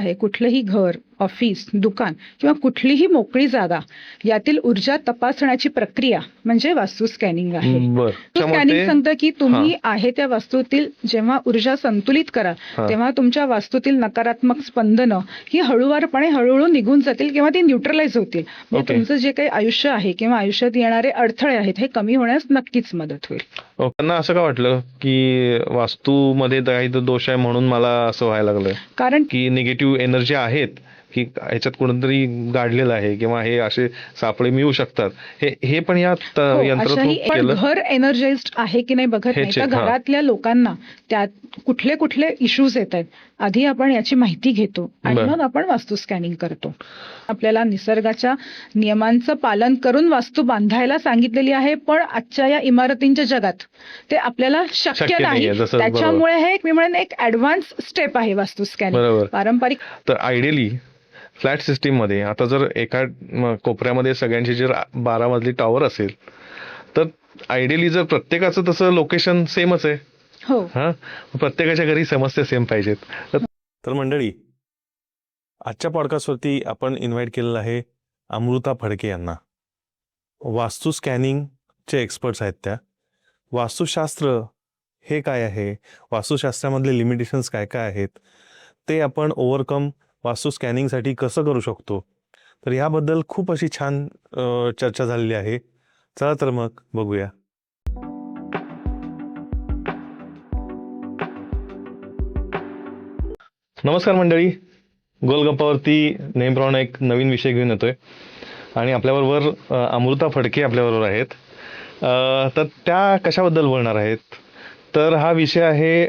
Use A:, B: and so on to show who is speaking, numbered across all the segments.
A: आहे कुठलंही घर, ऑफिस, दुकान किंवा कुठलीही मोकळी जागा यातील ऊर्जा तपासण्याची प्रक्रिया म्हणजे वास्तू स्कॅनिंग आहे.
B: बर
A: स्कॅनिंग सांगतं की तुम्ही आहे त्या वास्तूतील जेव्हा ऊर्जा संतुलित करा तेव्हा तुमच्या वास्तूतील नकारात्मक स्पंदनं ही हळूवारपणे हळूहळू निघून जातील किंवा ती न्यूट्रलाइज होतील. म्हणजे तुमचं जे काही आयुष्य आहे किंवा आयुष्यात येणारे अडथळे आहेत हे कमी होण्यास नक्कीच मदत होईल.
B: त्यांना असं का वाटलं की वास्तूमध्ये काही दोष आहे म्हणून मला असं व्हायला लागलं,
A: कारण
B: की निगेटिव्ह एनर्जी आहेत की ह्याच्यात कोणतरी गाडलेलं आहे किंवा हे असे सापळे मिळू शकतात, हे पण या यंत्रातून केलं.
A: घर एनर्जाइज्ड आहे की नाही बघत नाही तर घरातल्या लोकांना त्यात कुठले कुठले इश्यूज येत आहेत आधी आपण याची माहिती घेतो आणि मग आपण वास्तू स्कॅनिंग करतो. आपल्याला निसर्गाच्या नियमांचं पालन करून वास्तू बांधायला सांगितलेली आहे, पण आजच्या या इमारतींच्या जगात ते आपल्याला शक्य नाही. त्याच्यामुळे हे मी म्हणेन एक ऍडव्हान्स स्टेप आहे वास्तू स्कॅनिंग. पारंपरिक
B: तर आयडियली फ्लॅट सिस्टीम मध्ये आता जर एका कोपऱ्यामध्ये सगळ्यांची जर 12 मजली टॉवर असेल तर आयडियली जर प्रत्येकाचं तसं लोकेशन सेमच आहे.
A: हो,
B: प्रत्येकाच्या घरी समस्या सेम पाहिजेत. तर मंडळी, आजच्या पॉडकास्टवरती आपण इन्व्हाइट केलेलं आहे अमृता फडके यांना. वास्तू स्कॅनिंगचे एक्सपर्ट्स आहेत त्या. वास्तुशास्त्र हे काय आहे, वास्तुशास्त्रामधले लिमिटेशन्स काय काय आहेत, ते आपण ओव्हरकम वास्तू स्कॅनिंगसाठी कसं करू शकतो, तर याबद्दल खूप अशी छान चर्चा झालेली आहे. चला तर मग बघूया. नमस्कार मंडळी, गोलगप्पावरती नेहमीप्रमाणे एक नवीन विषय घेऊन येतोय आणि आपल्याबरोबर अमृता फडके आपल्याबरोबर आहेत. तर त्या कशाबद्दल बोलणार आहेत, तर हा विषय आहे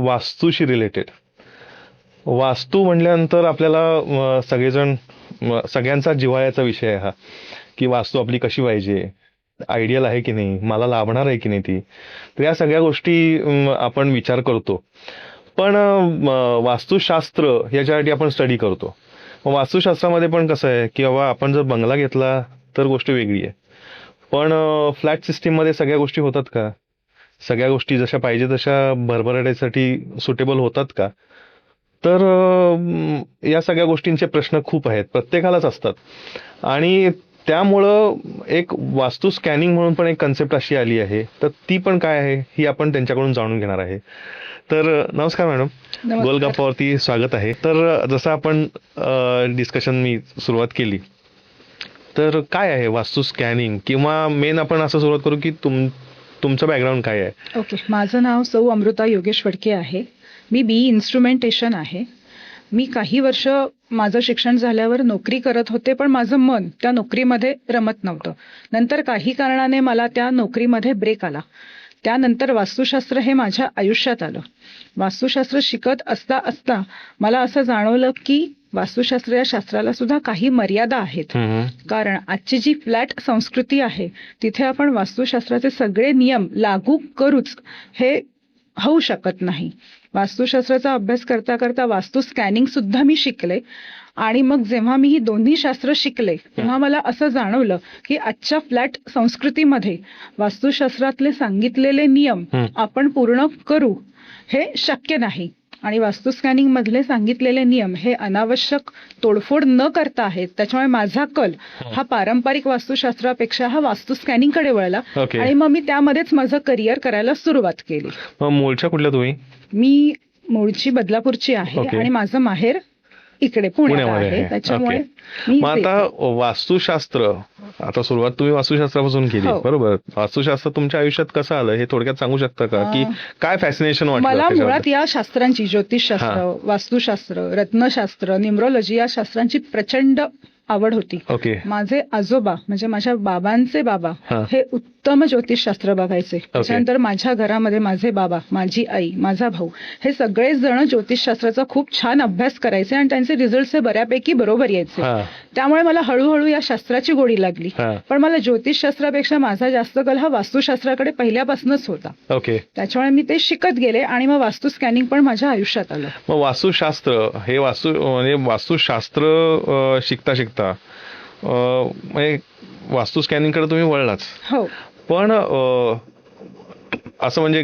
B: वास्तूशी रिलेटेड. वास्तू म्हटल्यानंतर आपल्याला सगळ्यांचा जिव्हाळ्याचा विषय आहे हा, की वास्तू आपली कशी पाहिजे, आयडियल आहे की नाही, मला लाभणार आहे की नाही ती. तर या सगळ्या गोष्टी आपण विचार करतो. पण वास्तुशास्त्र याच्यासाठी आपण स्टडी करतो. वास्तुशास्त्रामध्ये पण कसं आहे की बाबा आपण जर बंगला घेतला तर गोष्ट वेगळी आहे, पण फ्लॅट सिस्टीममध्ये सगळ्या गोष्टी होतात का, सगळ्या गोष्टी जशा पाहिजे तशा भरभराटीसाठी सुटेबल होतात का, तर या सगळ्या गोष्टींचे प्रश्न खूप आहेत, प्रत्येकालाच असतात. आणि त्यामुळं एक वास्तू स्कॅनिंग म्हणून पण एक कन्सेप्ट अशी आली आहे, तर ती पण काय आहे ही आपण त्यांच्याकडून जाणून घेणार आहे. तर नमस्कार मॅडम, गोलगप्पावरती स्वागत आहे. तर जसं आपण डिस्कशन मी सुरुवात केली, तर काय आहे वास्तू स्कॅनिंग, किंवा मेन आपण असं सुरुवात करू की तुमचं बॅकग्राऊंड काय आहे?
A: ओके, माझं नाव सौ अमृता योगेश फडके आहे. मी BE इन्स्ट्रुमेंटेशन आहे. मी काही वर्ष माझं शिक्षण झाल्यावर नोकरी करत होते, पण माझं मन त्या नोकरीमध्ये रमत नव्हतं. नंतर काही कारणाने मला त्या नोकरीमध्ये ब्रेक आला. त्यानंतर वास्तुशास्त्र हे माझ्या आयुष्यात आलं. वास्तुशास्त्र शिकत असता असता मला असं जाणवलं की वास्तुशास्त्र या शास्त्राला सुद्धा काही मर्यादा आहेत. कारण आजची जी फ्लॅट संस्कृती आहे तिथे आपण वास्तुशास्त्राचे सगळे नियम लागू करूच हे होऊ शकत नाही. वास्तुशास्त्राचा अभ्यास करता करता वास्तू स्कॅनिंग सुद्धा मी शिकले आणि मग जेव्हा मी ही दोन्ही शास्त्र शिकले तेव्हा मला असं जाणवलं की आजच्या फ्लॅट संस्कृतीमध्ये वास्तुशास्त्रातले सांगितलेले नियम आपण पूर्ण करू हे शक्य नाही. आणि वास्तू स्कॅनिंग मधले सांगितलेले नियम हे अनावश्यक तोडफोड न करता आहेत. त्याच्यामुळे माझा कल हा पारंपरिक वास्तुशास्त्रापेक्षा हा वास्तू स्कॅनिंग कडे वळला आणि मग मी त्यामध्येच माझं करिअर करायला सुरुवात केली.
B: मूळच्या कुठल्या तुम्ही?
A: मी मूळची बदलापूरची आहे आणि माझं माहेर इकडे पुण्यात आहे. त्याच्यामुळे
B: मग आता वास्तुशास्त्र, आता सुरुवात तुम्ही वास्तुशास्त्रापासून केली, बरोबर? वास्तुशास्त्र तुमच्या आयुष्यात कसं आलं हे थोडक्यात सांगू शकता का, की काय फॅसिनेशन वाटलं?
A: मला मुळात या शास्त्रांची, ज्योतिषशास्त्र, वास्तुशास्त्र, रत्नशास्त्र, न्यूमरोलॉजी या शास्त्रांची प्रचंड आवड होती. माझे आजोबा म्हणजे माझ्या बाबांचे बाबा हे उत्तम ज्योतिषशास्त्र बघायचे. त्याच्यानंतर माझ्या घरामध्ये माझे बाबा, माझी आई, माझा भाऊ हे सगळेच जण ज्योतिषशास्त्राचा खूप छान अभ्यास करायचे आणि त्यांचे रिझल्ट बऱ्यापैकी बरोबर यायचे. त्यामुळे मला हळूहळू या शास्त्राची गोडी लागली. पण मला ज्योतिषशास्त्रापेक्षा माझा जास्त कल हा वास्तुशास्त्राकडे पहिल्यापासूनच होता. त्याच्यामुळे मी ते शिकत गेले आणि मग वास्तू स्कॅनिंग पण माझ्या आयुष्यात आलं.
B: मग वास्तुशास्त्र हे वास्तुशास्त्र शिकता शिकता म्हणजे वास्तू स्कॅनिंग कडे तुम्ही वळलाच.
A: हो,
B: पण असं म्हणजे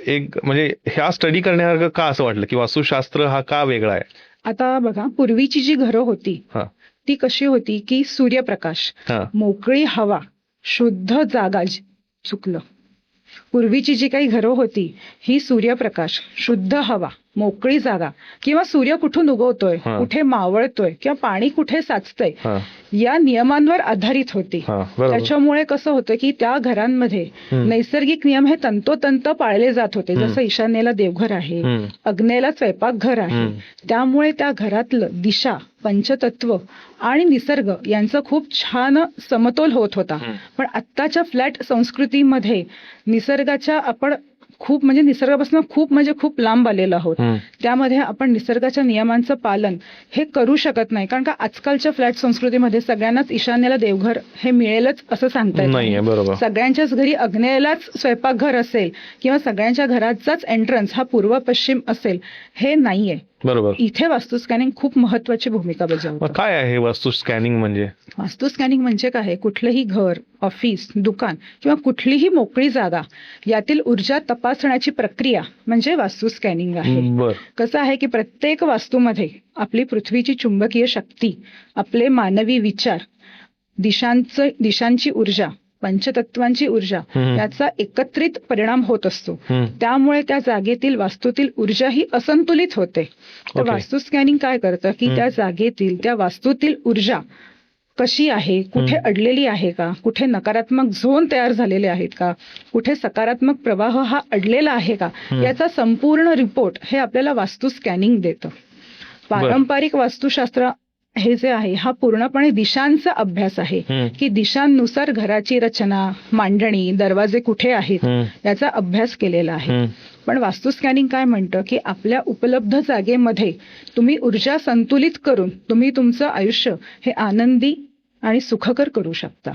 B: एक म्हणजे ह्या स्टडी करण्यासारखं का असं वाटलं की वास्तुशास्त्र हा का वेगळा आहे?
A: आता बघा, पूर्वीची जी घरं होती
B: हा
A: ती कशी होती की सूर्यप्रकाश,
B: हा
A: मोकळी हवा, शुद्ध जागा. चुकलं. पूर्वीची जी काही घरं होती ही सूर्यप्रकाश, शुद्ध हवा, मोकळी जागा, किंवा सूर्य कुठून उगवतोय,
B: हा.
A: कुठे मावळतोय, किंवा पाणी कुठे साचतंय,
B: हा
A: या नियमांवर आधारित होती.
B: हा बरोबर.
A: त्याच्यामुळे कसं होतं की त्या घरांमध्ये
B: हम्म.
A: नैसर्गिक नियम हे तंतोतंत पाळले जात होते. जसं ईशान्येला देवघर आहे,
B: हम्म.
A: अग्नेयेला स्वयंपाकघर आहे.
B: हम्म.
A: त्यामुळे त्या घरातलं दिशा, पंचतत्व आणि निसर्ग यांचं खूप छान समतोल होत होता.
B: हम्म.
A: पण आत्ताच्या फ्लॅट संस्कृतीमध्ये निसर्गाच्या आपण खूप म्हणजे निसर्गापासून खूप लांब आलेलो आहोत.
B: हम्म.
A: त्यामध्ये आपण निसर्गाच्या नियमांचं पालन हे करू शकत नाही, कारण का आजकालच्या फ्लॅट संस्कृतीमध्ये सगळ्यांनाच ईशान्येला देवघर हे मिळेलच असं सांगता येत
B: नाहीये. बरोबर.
A: सगळ्यांच्याच घरी अग्नेयेलाच स्वयंपाकघर असेल किंवा सगळ्यांच्या घराचाच एंट्रन्स हा पूर्व पश्चिम असेल हे नाहीये.
B: बरोबर.
A: इथे वास्तू स्कॅनिंग खूप महत्वाची भूमिका
B: मग
A: बजावतं.
B: काय आहे वास्तू स्कॅनिंग म्हणजे?
A: वास्तू स्कॅनिंग म्हणजे काय? कुठलंही घर, ऑफिस, दुकान किंवा कुठलीही मोकळी जागा यातील ऊर्जा तपासण्याची प्रक्रिया म्हणजे वास्तू स्कॅनिंग आहे.
B: बर.
A: कसं आहे की प्रत्येक वास्तूमध्ये आपली पृथ्वीची चुंबकीय शक्ती, आपले मानवी विचार, दिशांची ऊर्जा, पंचतत्वांची ऊर्जा
B: हम्म.
A: याचा एकत्रित परिणाम होत असतो.
B: हम्म.
A: त्यामुळे त्या जागेतील वास्तूतील ऊर्जा ही असंतुलित होते. तर
B: ओके.
A: वास्तू स्कॅनिंग काय करतं की त्या जागेतील, त्या वास्तूतील ऊर्जा कशी आहे, कुठे अडलेली आहे का, कुठे नकारात्मक झोन तयार झालेले आहेत का, कुठे सकारात्मक प्रवाह हा अडलेला आहे का, याचा संपूर्ण रिपोर्ट हे आपल्याला वास्तू स्कॅनिंग देतं. पारंपरिक वास्तुशास्त्र हे जे आहे हा पूर्णपणे दिशांचा अभ्यास आहे की दिशांनुसार घराची रचना, मांडणी, दरवाजे कुठे आहेत याचा अभ्यास केलेला आहे. पण वास्तू स्कॅनिंग काय म्हणतं की आपल्या उपलब्ध जागेमध्ये तुम्ही ऊर्जा संतुलित करून तुम्ही तुमचं आयुष्य हे आनंदी आणि सुखकर करू शकता.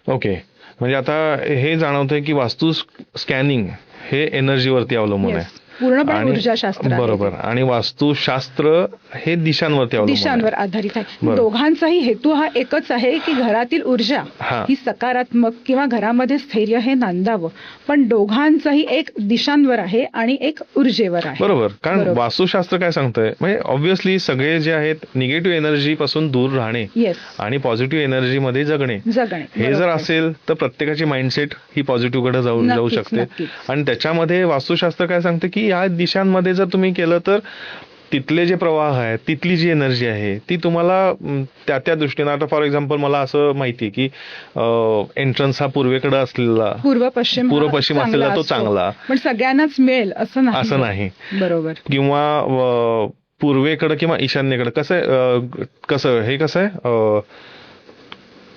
B: ओके. म्हणजे आता हे जाणवतंय की वास्तू स्कॅनिंग हे एनर्जीवरती अवलंबून
A: Yes.
B: आहे.
A: पूर्णपणे ऊर्जाशास्त्र आहे.
B: बरोबर. आणि वास्तुशास्त्र हे दिशांवरती अवलंबून
A: दिशांवर
B: आहे.
A: आधारित आहे.
B: बरं.
A: दोघांचाही हेतू हा एकच आहे की घरातील ऊर्जा
B: हा.
A: ही सकारात्मक किंवा घरामध्ये स्थैर्य हे नांदावं. पण दोघांचाही एक दिशांवर आहे आणि एक ऊर्जेवर आहे.
B: बरोबर. कारण
A: बरोबर.
B: वास्तुशास्त्र काय सांगतंय म्हणजे ऑब्व्हियसली सगळे जे आहेत निगेटिव्ह एनर्जी पासून दूर राहणे
A: येस,
B: आणि पॉझिटिव्ह एनर्जी मध्ये जगणे
A: जगणे
B: हे जर
A: बरोबर.
B: असेल तर प्रत्येकाची माइंडसेट ही पॉझिटिव्ह कडे जाऊ
A: नक्कीच,
B: शकते.
A: नक्कीच.
B: आणि त्याच्यामध्ये वास्तुशास्त्र काय सांगतं की या दिशांमध्ये जर तुम्ही केलं तर तिथले जे प्रवाह आहेत, तिथली जी एनर्जी आहे ती तुम्हाला त्या दृष्टीने, आता फॉर एक्झाम्पल मला असं माहिती की एंट्रन्स हा पूर्वेकडे असलेला,
A: पूर्व पश्चिम
B: असलेला तो चांगला,
A: पण सगळ्यांनाच मिळेल असं नाही. बरोबर.
B: किंवा पूर्वेकडे किंवा ईशान्येकडे कसं आहे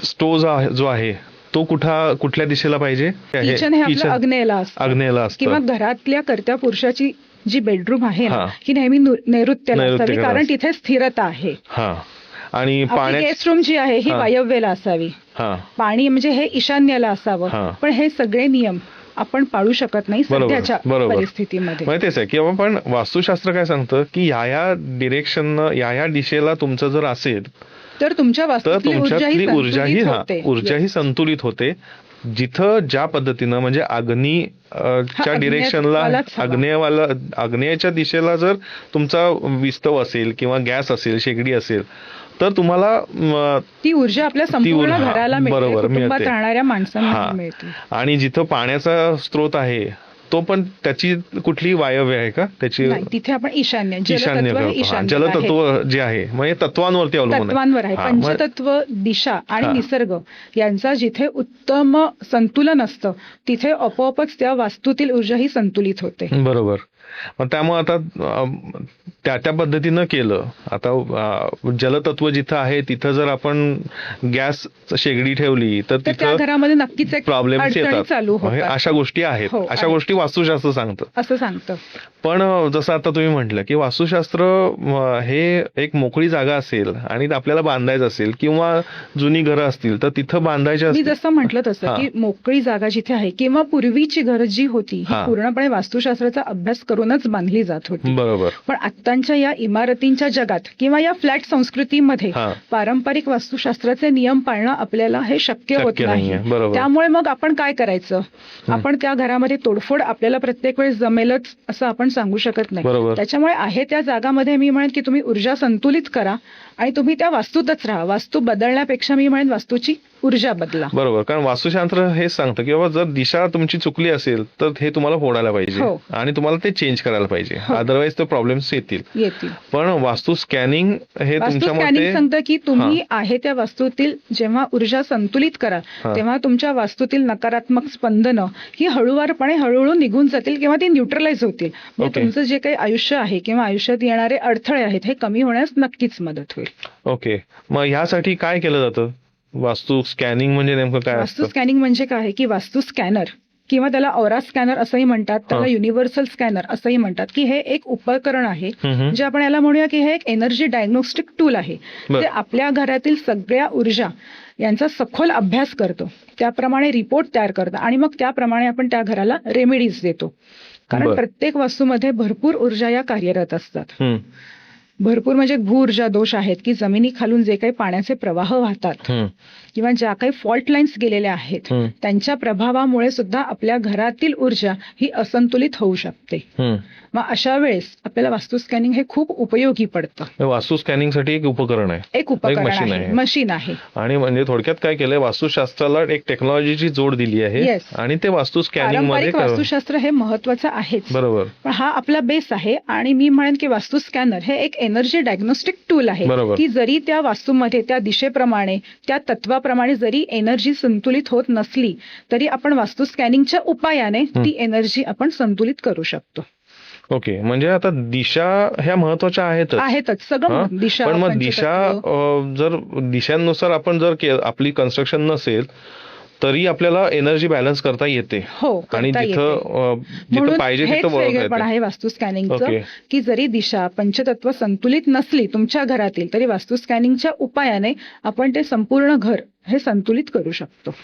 B: स्टो जो आहे तो कुठल्या दिशेला पाहिजे?
A: किचन हे आपलं अग्नेयला
B: अग्नेयला असतं.
A: किंवा घरातल्या कर्त्या पुरुषाची जी बेडरूम आहे ना
B: हा.
A: ही नेहमी नैऋत्येला असावी,
B: नैऋत्येकडे
A: कारण
B: असते.
A: तिथे स्थिरता आहे.
B: हा. आणि
A: आपली गेस्ट रूम जी आहे ही
B: हा.
A: वायव्येला असावी.
B: हा
A: पाणी म्हणजे हे ईशान्येला
B: हा.
A: असावं. पण हे सगळे नियम आपण पाळू शकत नाही सध्याच्या
B: बरोबर.
A: परिस्थितीमध्ये.
B: म्हणजे तेच आहे की पण वास्तुशास्त्र काय सांगतं की ह्या डिरेक्शन ह्या दिशेला तुमचं जर असेल
A: तर तुमच्या
B: तर
A: वास्तूतली
B: तुमच्यातली
A: ऊर्जाही
B: ऊर्जाही संतुलित होते. जिथं ज्या पद्धतीनं म्हणजे च्या डिरेक्शनला आग्नेयच्या दिशेला जर तुमचा विस्तव असेल किंवा गॅस असेल, शेगडी असेल तर तुम्हाला
A: ती ऊर्जा आपल्या संपूर्ण घराला मिळते,
B: बरोबर
A: कुटुंबात
B: मिळते.
A: राहणाऱ्या माणसांना मिळते.
B: आणि जिथं पाण्याचा स्त्रोत आहे तो पण त्याची कुठली वायव्य आहे का त्याची?
A: नाही, तिथे आपण ईशान्य
B: जलतत्व जे आहे म्हणजे तत्वांवरती अवलंबून
A: तत्वांवर आहे. पंचतत्व, दिशा आणि निसर्ग यांचा जिथे उत्तम संतुलन असतं तिथे आपोआपच त्या वास्तूतील ऊर्जा ही संतुलित होते.
B: बरोबर. मग त्यामुळे आता त्या पद्धतीनं केलं. आता जलतत्व जिथं आहे तिथं जर आपण गॅस शेगडी ठेवली तर
A: त्या घरामध्ये नक्कीच एक
B: प्रॉब्लेम
A: अडचणी
B: येतात.
A: चालू होतात.
B: अशा गोष्टी आहेत. अशा गोष्टी वास्तुशास्त्र सांगतं.
A: असं सांगतं.
B: पण जसं आता तुम्ही म्हटलं की वास्तुशास्त्र हे एक मोकळी जागा असेल आणि आपल्याला बांधायचं असेल किंवा जुनी घरं असतील तर तिथं बांधायचे
A: मी
B: असतील.
A: जसं म्हटलं तसं
B: हा.
A: की मोकळी जागा जिथे आहे किंवा पूर्वीची घरं जी होती ही
B: हा.
A: पूर्णपणे वास्तुशास्त्राचा अभ्यास करूनच बांधली जात होती.
B: बरोबर.
A: पण आत्ताच्या या इमारतींच्या जगात किंवा या फ्लॅट संस्कृतीमध्ये
B: हा.
A: पारंपरिक वास्तुशास्त्राचे नियम पाळणं आपल्याला हे शक्य होत
B: शक्य
A: नाही.
B: नाहीये. बरोबर.
A: त्यामुळे मग आपण काय करायचं? आपण त्या घरामध्ये तोडफोड आपल्याला प्रत्येक वेळेस जमेलच असं आपण सांगू शकत नाही.
B: बरोबर.
A: त्याच्यामुळे आहे त्या जागामध्ये मी म्हणेन की तुम्ही ऊर्जा संतुलित करा आणि तुम्ही त्या वास्तूतच राहा. वास्तू बदलण्यापेक्षा मी म्हणेन वास्तूची ऊर्जा बदला.
B: बरोबर. कारण वास्तुशास्त्र हेच सांगतं की बाबा जर दिशा तुमची चुकली असेल तर हे तुम्हाला फोडायला पाहिजे
A: हो.
B: आणि तुम्हाला ते चेंज करायला पाहिजे. अदरवाईज ते प्रॉब्लेम्स येतील. पण वास्तू स्कॅनिंग हे
A: वास्तू
B: तुमच्या
A: स्कॅनिंग
B: मते
A: सांगतं की तुम्ही आहे त्या वास्तूतील जेव्हा ऊर्जा संतुलित करा तेव्हा तुमच्या वास्तूतील नकारात्मक स्पंदनं ही हळूवारपणे हळूहळू निघून जातील किंवा ती न्यूट्रलाइज होतील. म्हणजे तुमचं जे काही आयुष्य आहे किंवा आयुष्यात येणारे अडथळे आहेत हे कमी होण्यास नक्कीच मदत होईल.
B: ओके. मग ह्यासाठी काय केलं जातं? वास्तू स्कॅनिंग म्हणजे नेमकं काय
A: वास्तू
B: असतं?
A: स्कॅनिंग म्हणजे काय आहे की वास्तू स्कॅनर किंवा त्याला ऑरा स्कॅनर असंही म्हणतात, त्याला युनिव्हर्सल स्कॅनर असंही म्हणतात की हे एक उपकरण आहे जे आपण याला म्हणूया की हे एक एनर्जी डायग्नोस्टिक टूल आहे. ते आपल्या घरातील सगळ्या ऊर्जा यांचा सखोल अभ्यास करतो, त्याप्रमाणे रिपोर्ट तयार करतो आणि मग त्याप्रमाणे आपण त्या घराला रेमेडीज देतो. कारण प्रत्येक वास्तूमध्ये भरपूर ऊर्जा या कार्यरत असतात. भरपूर म्हणजे भूऊर्जा दोष आहेत की जमिनीखालून जे काही पाण्याचे प्रवाह वाहतात किंवा ज्या काही फॉल्ट लाईन्स गेलेल्या आहेत त्यांच्या प्रभावामुळे सुद्धा आपल्या घरातील ऊर्जा ही असंतुलित होऊ शकते. मग अशा वेळेस आपल्याला वास्तू स्कॅनिंग हे खूप उपयोगी पडतं.
B: वास्तू स्कॅनिंग साठी एक उपकरण आहे,
A: एक उपकरण आहे, मशीन आहे.
B: आणि म्हणजे थोडक्यात काय केलंय, वास्तुशास्त्राला एक टेक्नॉलॉजीची जोड दिली आहे आणि ते वास्तू स्कॅनिंग मध्ये
A: वास्तुशास्त्र हे महत्वाचं आहेच.
B: बरोबर.
A: पण हा आपला बेस आहे आणि मी म्हणेन की वास्तू स्कॅनर हे एक एनर्जी डायग्नोस्टिक टूल आहे की जरी त्या वास्तूमध्ये त्या दिशेप्रमाणे त्या तत्वाप्रमाणे जरी एनर्जी संतुलित होत नसली तरी आपण वास्तू स्कॅनिंगच्या उपायाने ती एनर्जी आपण संतुलित करू शकतो.
B: ओके. म्हणजे आता दिशा ह्या महत्वाच्या आहेतच
A: सगळं दिशा.
B: पण मग दिशा जर दिशांनुसार आपण जर आपली कन्स्ट्रक्शन नसेल तरी आपल्याला एनर्जी बॅलन्स करता येते.
A: हो.
B: आणि जिथं पाहिजे तिथं
A: वेगळेपण आहे वास्तू स्कॅनिंगचं की जरी दिशा पंचतत्व संतुलित नसली तुमच्या घरातील तरी वास्तू स्कॅनिंगच्या उपायाने आपण ते संपूर्ण घर हे संतुलित करू शकतो.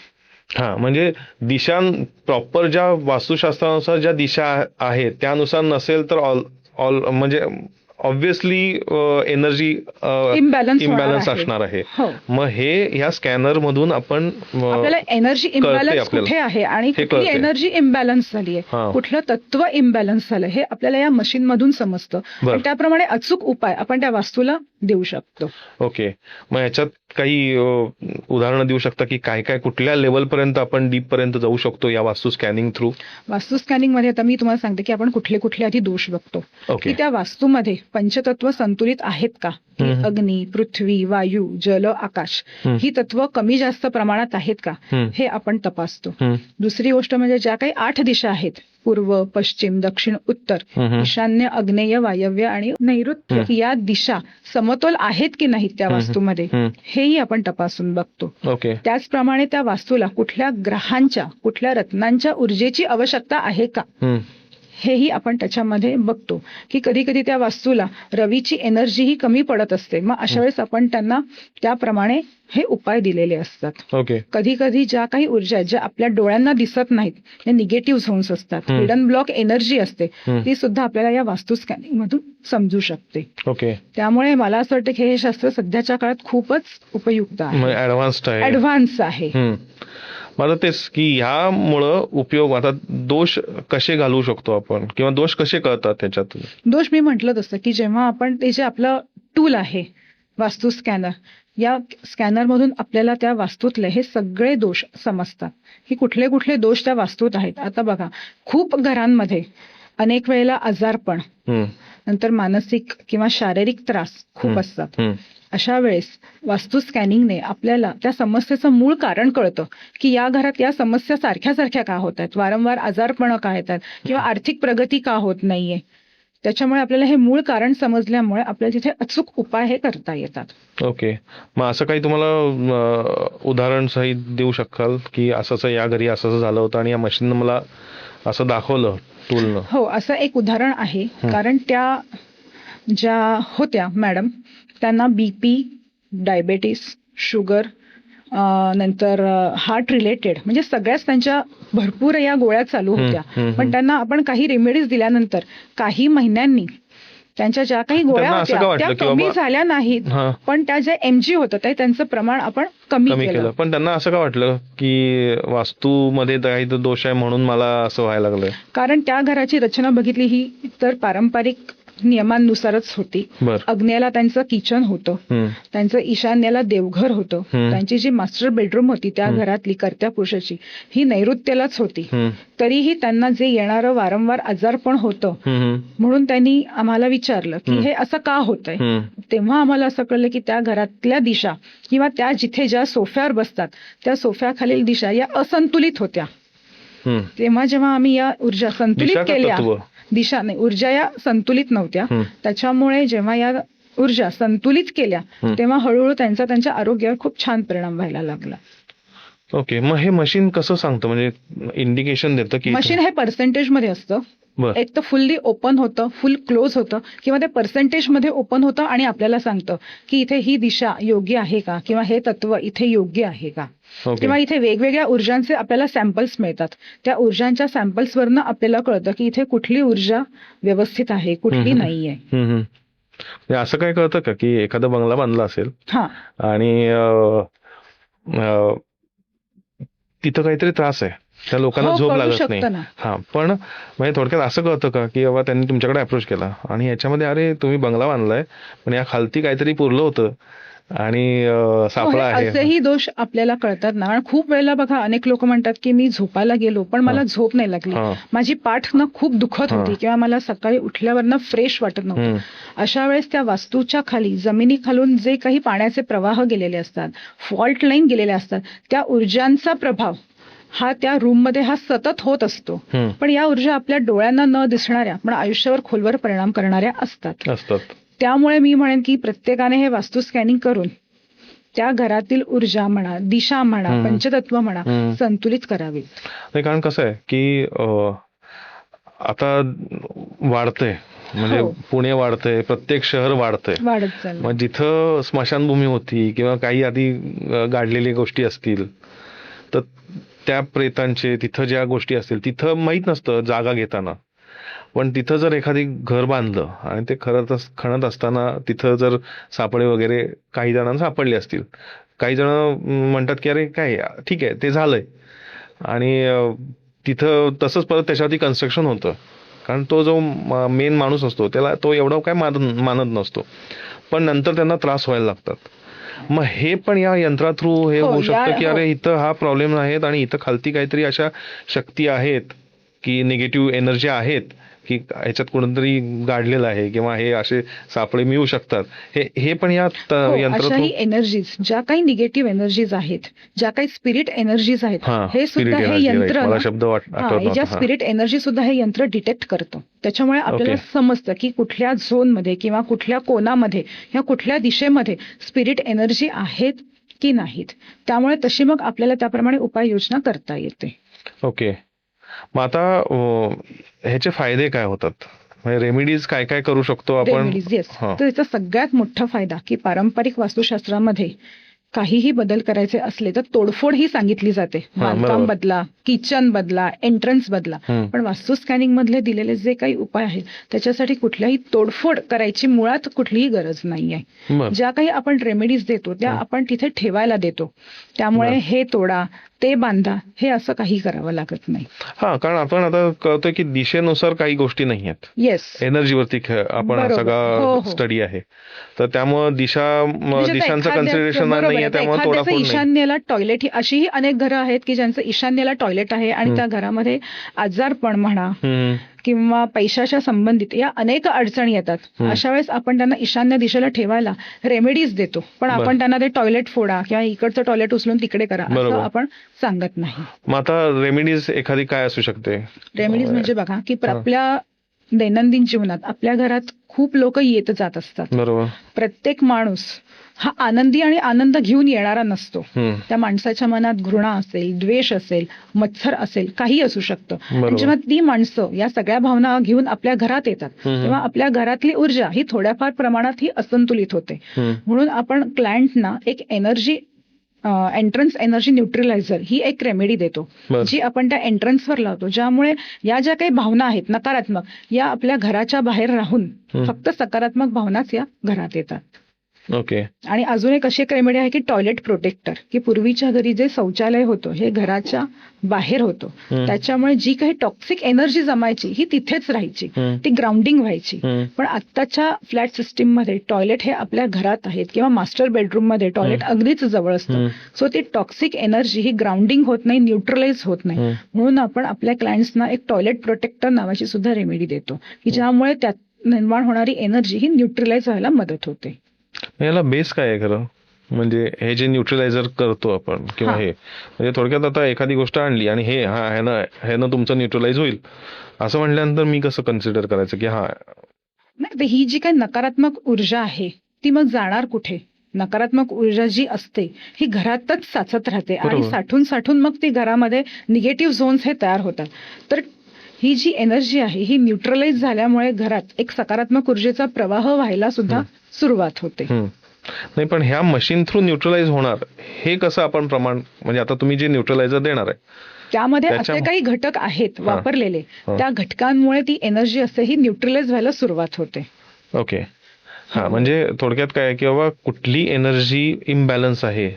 B: म्हणजे दिशा प्रॉपर ज्या वास्तुशास्त्रानुसार ज्या दिशा आहेत त्यानुसार नसेल तर म्हणजे ऑब्व्हियसली एनर्जी इम्बॅलन्स असणार आहे. मग हे ह्या स्कॅनर मधून आपण
A: आपल्याला एनर्जी इम्बॅलन्स कुठे आहे आणि कुठली एनर्जी इम्बॅलन्स झाली आहे, कुठलं तत्व इम्बॅलन्स झालं हे आपल्याला या मशीन मधून समजतं आणि त्याप्रमाणे अचूक उपाय आपण त्या वास्तूला देऊ शकतो.
B: ओके. मग ह्याच्यात काही उदाहरणं देऊ शकता की काय काय कुठल्या लेवल पर्यंत आपण डीप पर्यंत जाऊ शकतो या वास्तू स्कॅनिंग थ्रू?
A: वास्तू स्कॅनिंग मध्ये आता मी तुम्हाला सांगते की आपण कुठले कुठले आधी दोष बघतो की त्या वास्तूमध्ये पंचतत्व संतुलित आहेत का. अग्नी, पृथ्वी, वायू, जल, आकाश ही तत्व कमी जास्त प्रमाणात आहेत का हे आपण तपासतो. दुसरी गोष्ट म्हणजे ज्या काही 8 दिशा आहेत पूर्व, पश्चिम, दक्षिण, उत्तर, ईशान्य, आग्नेय, वायव्य आणि नैऋत्य या दिशा समतोल आहेत की नाहीत त्या वास्तूमध्ये हेही आपण तपासून बघतो. त्याचप्रमाणे त्या वास्तूला कुठल्या ग्रहांच्या कुठल्या रत्नांच्या ऊर्जेची आवश्यकता आहे का हेही आपण त्याच्यामध्ये बघतो की कधी कधी त्या वास्तूला रवीची एनर्जी ही कमी पडत असते. मग अशा वेळेस आपण त्यांना त्याप्रमाणे हे उपाय दिलेले असतात. कधी कधी ज्या काही ऊर्जा ज्या आपल्या डोळ्यांना दिसत नाहीत हे निगेटिव्ह झोन्स असतात, हिडन ब्लॉक एनर्जी असते ती सुद्धा आपल्याला या वास्तू स्कॅनिंग मधून समजू शकते. त्यामुळे मला असं वाटतं की हे शास्त्र सध्याच्या काळात खूपच उपयुक्त आहे, ऍडव्हान्स आहे.
B: मला तेच की ह्यामुळं उपयोग आता दोष कसे घालवू शकतो आपण किंवा दोष कसे कळतात त्याच्यातून?
A: दोष मी म्हटलं तसं की जेव्हा आपण ते जे आपलं टूल आहे वास्तू स्कॅनर या स्कॅनर मधून आपल्याला त्या वास्तूतले हे सगळे दोष समजतात की कुठले कुठले दोष त्या वास्तूत आहेत. आता बघा खूप घरांमध्ये अनेक वेळेला आजारपण नंतर मानसिक किंवा शारीरिक त्रास खूप असतात. अशा वेळेस वास्तू स्कॅनिंगने आपल्याला त्या समस्येचं मूळ कारण कळतं की या घरात या समस्या सारख्या सारख्या का होत आहेत, वारंवार आजारपण का येतात किंवा आर्थिक प्रगती का होत नाहीये. त्याच्यामुळे आपल्याला हे मूळ कारण समजल्यामुळे आपल्याला तिथे अचूक उपाय हे करता येतात.
B: ओके. मग असं काही तुम्हाला उदाहरण सहित देऊ शकाल की असं या घरी असं झालं होतं आणि या मशीननं मला असं दाखवलं टूलनं?
A: हो, असं एक उदाहरण आहे. कारण त्या ज्या होत्या मॅडम, त्यांना बीपी, डायबेटीस, शुगर, नंतर हार्ट रिलेटेड म्हणजे सगळ्याच त्यांच्या भरपूर या गोळ्या चालू होत्या. पण त्यांना आपण काही रेमेडीज दिल्यानंतर काही महिन्यांनी त्यांच्या ज्या काही गोळ्या
B: त्यांना असं का
A: होत्या
B: वाटलं
A: त्या
B: की
A: कमी
B: बाबा-
A: झाल्या नाहीत,
B: हा.
A: पण त्या ज्या एमजी होतं ते त्यांचं प्रमाण आपण कमी
B: कमी केलं. पण त्यांना असं का वाटलं की वास्तूमध्ये काही दोष आहे म्हणून मला असं व्हायला लागलंय?
A: कारण त्या घराची रचना बघितली ही तर पारंपरिक नियमांनुसारच होती.
B: बर.
A: अग्नेला त्यांचं किचन होतं, त्यांचं ईशान्येला देवघर होतं, त्यांची जी मास्टर बेडरूम होती त्या घरातली कर्त्या पुरुषाची ही नैऋत्येलाच होती. तरीही त्यांना जे येणारं वारंवार आजारपण होतं म्हणून त्यांनी आम्हाला विचारलं की हे असं का होतंय. तेव्हा आम्हाला असं कळलं की त्या घरातल्या दिशा किंवा त्या जिथे ज्या सोफ्यावर बसतात त्या सोफ्याखालील दिशा या असंतुलित होत्या. तेव्हा जेव्हा आम्ही या ऊर्जा संतुलित केल्या, दिशा नाही ऊर्जा या संतुलित नव्हत्या, त्याच्यामुळे जेव्हा या ऊर्जा संतुलित केल्या तेव्हा हळूहळू त्यांच्या आरोग्यावर खूप छान परिणाम व्हायला लागला.
B: ओके. मग हे मशीन कसं सांगतं, म्हणजे इंडिकेशन देतं की
A: मशीन हे पर्सेंटेज मध्ये असतं. एक तर फुल्ली ओपन होतं, फुल क्लोज होतं, किंवा ते पर्सेंटेज मध्ये ओपन होतं आणि आपल्याला सांगतं की इथे ही दिशा योग्य आहे का, किंवा हे तत्व इथे योग्य आहे का, किंवा इथे वेगवेगळ्या ऊर्जांचे आपल्याला सॅम्पल्स मिळतात. त्या ऊर्जांच्या सॅम्पल्स वरनं आपल्याला कळतं की इथे कुठली ऊर्जा व्यवस्थित आहे, कुठली नाहीये.
B: असं काय कळतं का की एखादा बंगला बांधला असेल आणि तिथं काहीतरी त्रास आहे, त्या लोकांना झोप लागत नाही, पण म्हणजे थोडक्यात असं कळतं का की बाबा त्यांनी तुमच्याकडे अप्रोच केला आणि याच्यामध्ये अरे तुम्ही बंगला बांधलाय पण या खालती काहीतरी पुरलं होतं आणि सापळा आहे,
A: असेही दोष आपल्याला कळतात ना. खूप वेळेला बघा अनेक लोक म्हणतात की मी झोपायला गेलो पण मला झोप नाही लागली, माझी पाठ ना खूप दुखत होती, किंवा मला सकाळी उठल्यावर ना फ्रेश वाटत नव्हतं. अशा वेळेस त्या वास्तूच्या खाली जमिनीखालून जे काही पाण्याचे प्रवाह गेलेले असतात, फॉल्ट लाईन गेलेले असतात, त्या ऊर्जांचा प्रभाव हा त्या रूम मध्ये हा सतत होत असतो. पण या ऊर्जा आपल्या डोळ्यांना न दिसणाऱ्या पण आयुष्यावर खोलवर परिणाम करणाऱ्या असतात. त्यामुळे मी म्हणेन की प्रत्येकाने हे वास्तू स्कॅनिंग करून त्या घरातील ऊर्जा म्हणा, दिशा म्हणा, पंचतत्व म्हणा संतुलित करावी.
B: कारण कसं आहे की आता वाढतंय, म्हणजे पुणे वाढतंय, प्रत्येक शहर वाढत चाललंय. मग जिथं स्मशानभूमी होती किंवा काही आधी गाडलेल्या गोष्टी असतील तर त्या प्रेतांचे तिथं ज्या गोष्टी असतील तिथं माहित नसतं जागा घेताना, पण तिथं जर एखादी घर बांधलं आणि ते खणत असताना तिथं जर सापळे वगैरे काही जणांना सापडले असतील, काही जण म्हणतात की अरे काय ठीक आहे ते झालंय, आणि तिथं तसंच परत त्याच्यावरती कन्स्ट्रक्शन होतं, कारण तो जो मेन माणूस असतो त्याला तो एवढं काय मानत नसतो, पण नंतर त्यांना त्रास व्हायला लागतात. मग हे पण या यंत्रा थ्रू हे होऊ शकतं की अरे इथं हा प्रॉब्लेम आहेत आणि इथं खालती काहीतरी अशा शक्ती आहेत की निगेटिव्ह एनर्जी आहेत की ह्याच्यात कोणतरी गाडलेलं आहे किंवा हे असे सापळे मिळू शकतात. हे पण या यंत्रा
A: अशाही एनर्जीज, ज्या काही निगेटिव्ह एनर्जीज आहेत, ज्या काही स्पिरिट एनर्जीज आहेत, हे सुद्धा हे यंत्र, ज्या स्पिरिट एनर्जी सुद्धा हे यंत्र डिटेक्ट करतं. त्याच्यामुळे आपल्याला समजतं की कुठल्या झोनमध्ये किंवा कुठल्या कोणामध्ये या कुठल्या दिशेमध्ये स्पिरिट एनर्जी आहेत की नाहीत. त्यामुळे तशी मग आपल्याला त्याप्रमाणे उपाययोजना करता येते.
B: ओके. मग आता ह्याचे फायदे काय होतात, म्हणजे रेमेडीज काय काय करू शकतो आपण?
A: तर याचा सगळ्यात मोठा फायदा की पारंपरिक वास्तुशास्त्रामध्ये काहीही बदल करायचे असले तर तोडफोड ही सांगितली जाते. बांधकाम बदला, किचन बदला, एंट्रन्स बदला. पण वास्तू स्कॅनिंग मधले दिलेले जे काही उपाय आहेत त्याच्यासाठी कुठल्याही तोडफोड करायची मुळात कुठलीही गरज नाहीये. ज्या काही आपण रेमेडीज देतो त्या आपण तिथे ठेवायला देतो. त्यामुळे हे तोडा, ते बांधा, हे असं काही करावं लागत नाही.
B: कारण आपण आता कळतोय की दिशेनुसार काही गोष्टी नाही आहेत. एनर्जीवरती आपण सगळा स्टडी आहे, तर त्यामुळे दिशांचं कन्सिडरेशन नाहीये, त्यामुळे तोडाफोड नाही.
A: ईशान्येला टॉयलेट, ही अशीही अनेक घरं आहेत की ज्यांचं ईशान्येला टॉयलेट आहे आणि त्या घरामध्ये आजारपण म्हणा किंवा पैशाच्या संबंधित या अनेक अडचणी येतात. अशा वेळेस आपण त्यांना ईशान्य दिशेला ठेवायला रेमेडीज देतो, पण आपण त्यांना ते टॉयलेट फोडा किंवा इकडचं टॉयलेट उचलून तिकडे करा असं आपण सांगत नाही.
B: मग आता रेमेडीज एखादी काय असू शकते?
A: रेमेडीज म्हणजे बघा की आपल्या दैनंदिन जीवनात आपल्या घरात खूप लोक येत जात असतात.
B: बरोबर.
A: प्रत्येक माणूस हा आनंदी आणि आनंद घेऊन येणारा नसतो.
B: हम्म.
A: त्या माणसाच्या मनात घृणा असेल, द्वेष असेल, मत्सर असेल, काही असू शकतं.
B: बरोबर.
A: आणि जेव्हा ती माणसं या सगळ्या भावना घेऊन आपल्या घरात येतात
B: हम्म.
A: तेव्हा आपल्या घरातली ऊर्जा ही थोड्याफार प्रमाणात ही असंतुलित होते.
B: हम्म.
A: म्हणून आपण क्लायंटना एक एनर्जी एंट्रन्स एनर्जी न्यूट्रलायझर ही एक रेमेडी देतो,
B: बरं.
A: जी आपण त्या एंट्रन्सवर लावतो, ज्यामुळे या ज्या काही भावना आहेत नकारात्मक या आपल्या घराच्या बाहेर राहून फक्त सकारात्मक भावनाच या घरात येतात.
B: ओके.
A: आणि अजून एक अशी एक रेमेडी आहे की टॉयलेट प्रोटेक्टर, की पूर्वीच्या घरी जे शौचालय होतं हे घराच्या बाहेर होतं. त्याच्यामुळे जी काही टॉक्सिक एनर्जी जमायची ही तिथेच राहायची, ती ग्राउंडिंग व्हायची. पण आत्ताच्या फ्लॅट सिस्टीम मध्ये टॉयलेट हे आपल्या घरात आहेत किंवा मास्टर बेडरूम मध्ये टॉयलेट अगदीच जवळ असतं. सो ती टॉक्सिक एनर्जी ही ग्राउंडिंग होत नाही, न्यूट्रलाइज होत नाही. म्हणून आपण आपल्या क्लायंट्सना एक टॉयलेट प्रोटेक्टर नावाची सुद्धा रेमेडी देतो, की ज्यामुळे त्यात निर्माण होणारी एनर्जी ही न्यूट्रलाइज व्हायला मदत होते.
B: याला बेस काय आहे खरं? म्हणजे हे जे न्यूट्रलायझर करतो आपण किंवा हे म्हणजे थोडक्यात आता एखादी गोष्ट आणली आणि ह्यानं तुमचं न्यूट्रलाइज होईल असं म्हटल्यानंतर मी कसं कन्सिडर करायचं की
A: नाही, ही जी काही नकारात्मक ऊर्जा आहे ती मग जाणार कुठे? नकारात्मक ऊर्जा जी असते ही घरातच साचत राहते आणि साठून साठून मग ती घरामध्ये निगेटिव्ह झोन्स हे तयार होतात. तर ही जी एनर्जी आहे ही न्यूट्रलाइज झाल्यामुळे घरात एक सकारात्मक ऊर्जेचा प्रवाह व्हायला सुद्धा सुरुवात होते.
B: नाही, पण ह्या मशीन थ्रू न्यूट्रलाइज होणार हे कसं आपण प्रमाण, म्हणजे आता तुम्ही जे न्यूट्रलायझर देणार आहे
A: त्यामध्ये असे काही घटक आहेत वापरलेले, त्या घटकांमुळे ती एनर्जी असते ही न्यूट्रलाइज व्हायला सुरुवात होते.
B: ओके. म्हणजे थोडक्यात काय की बाबा कुठली एनर्जी इम्बॅलन्स आहे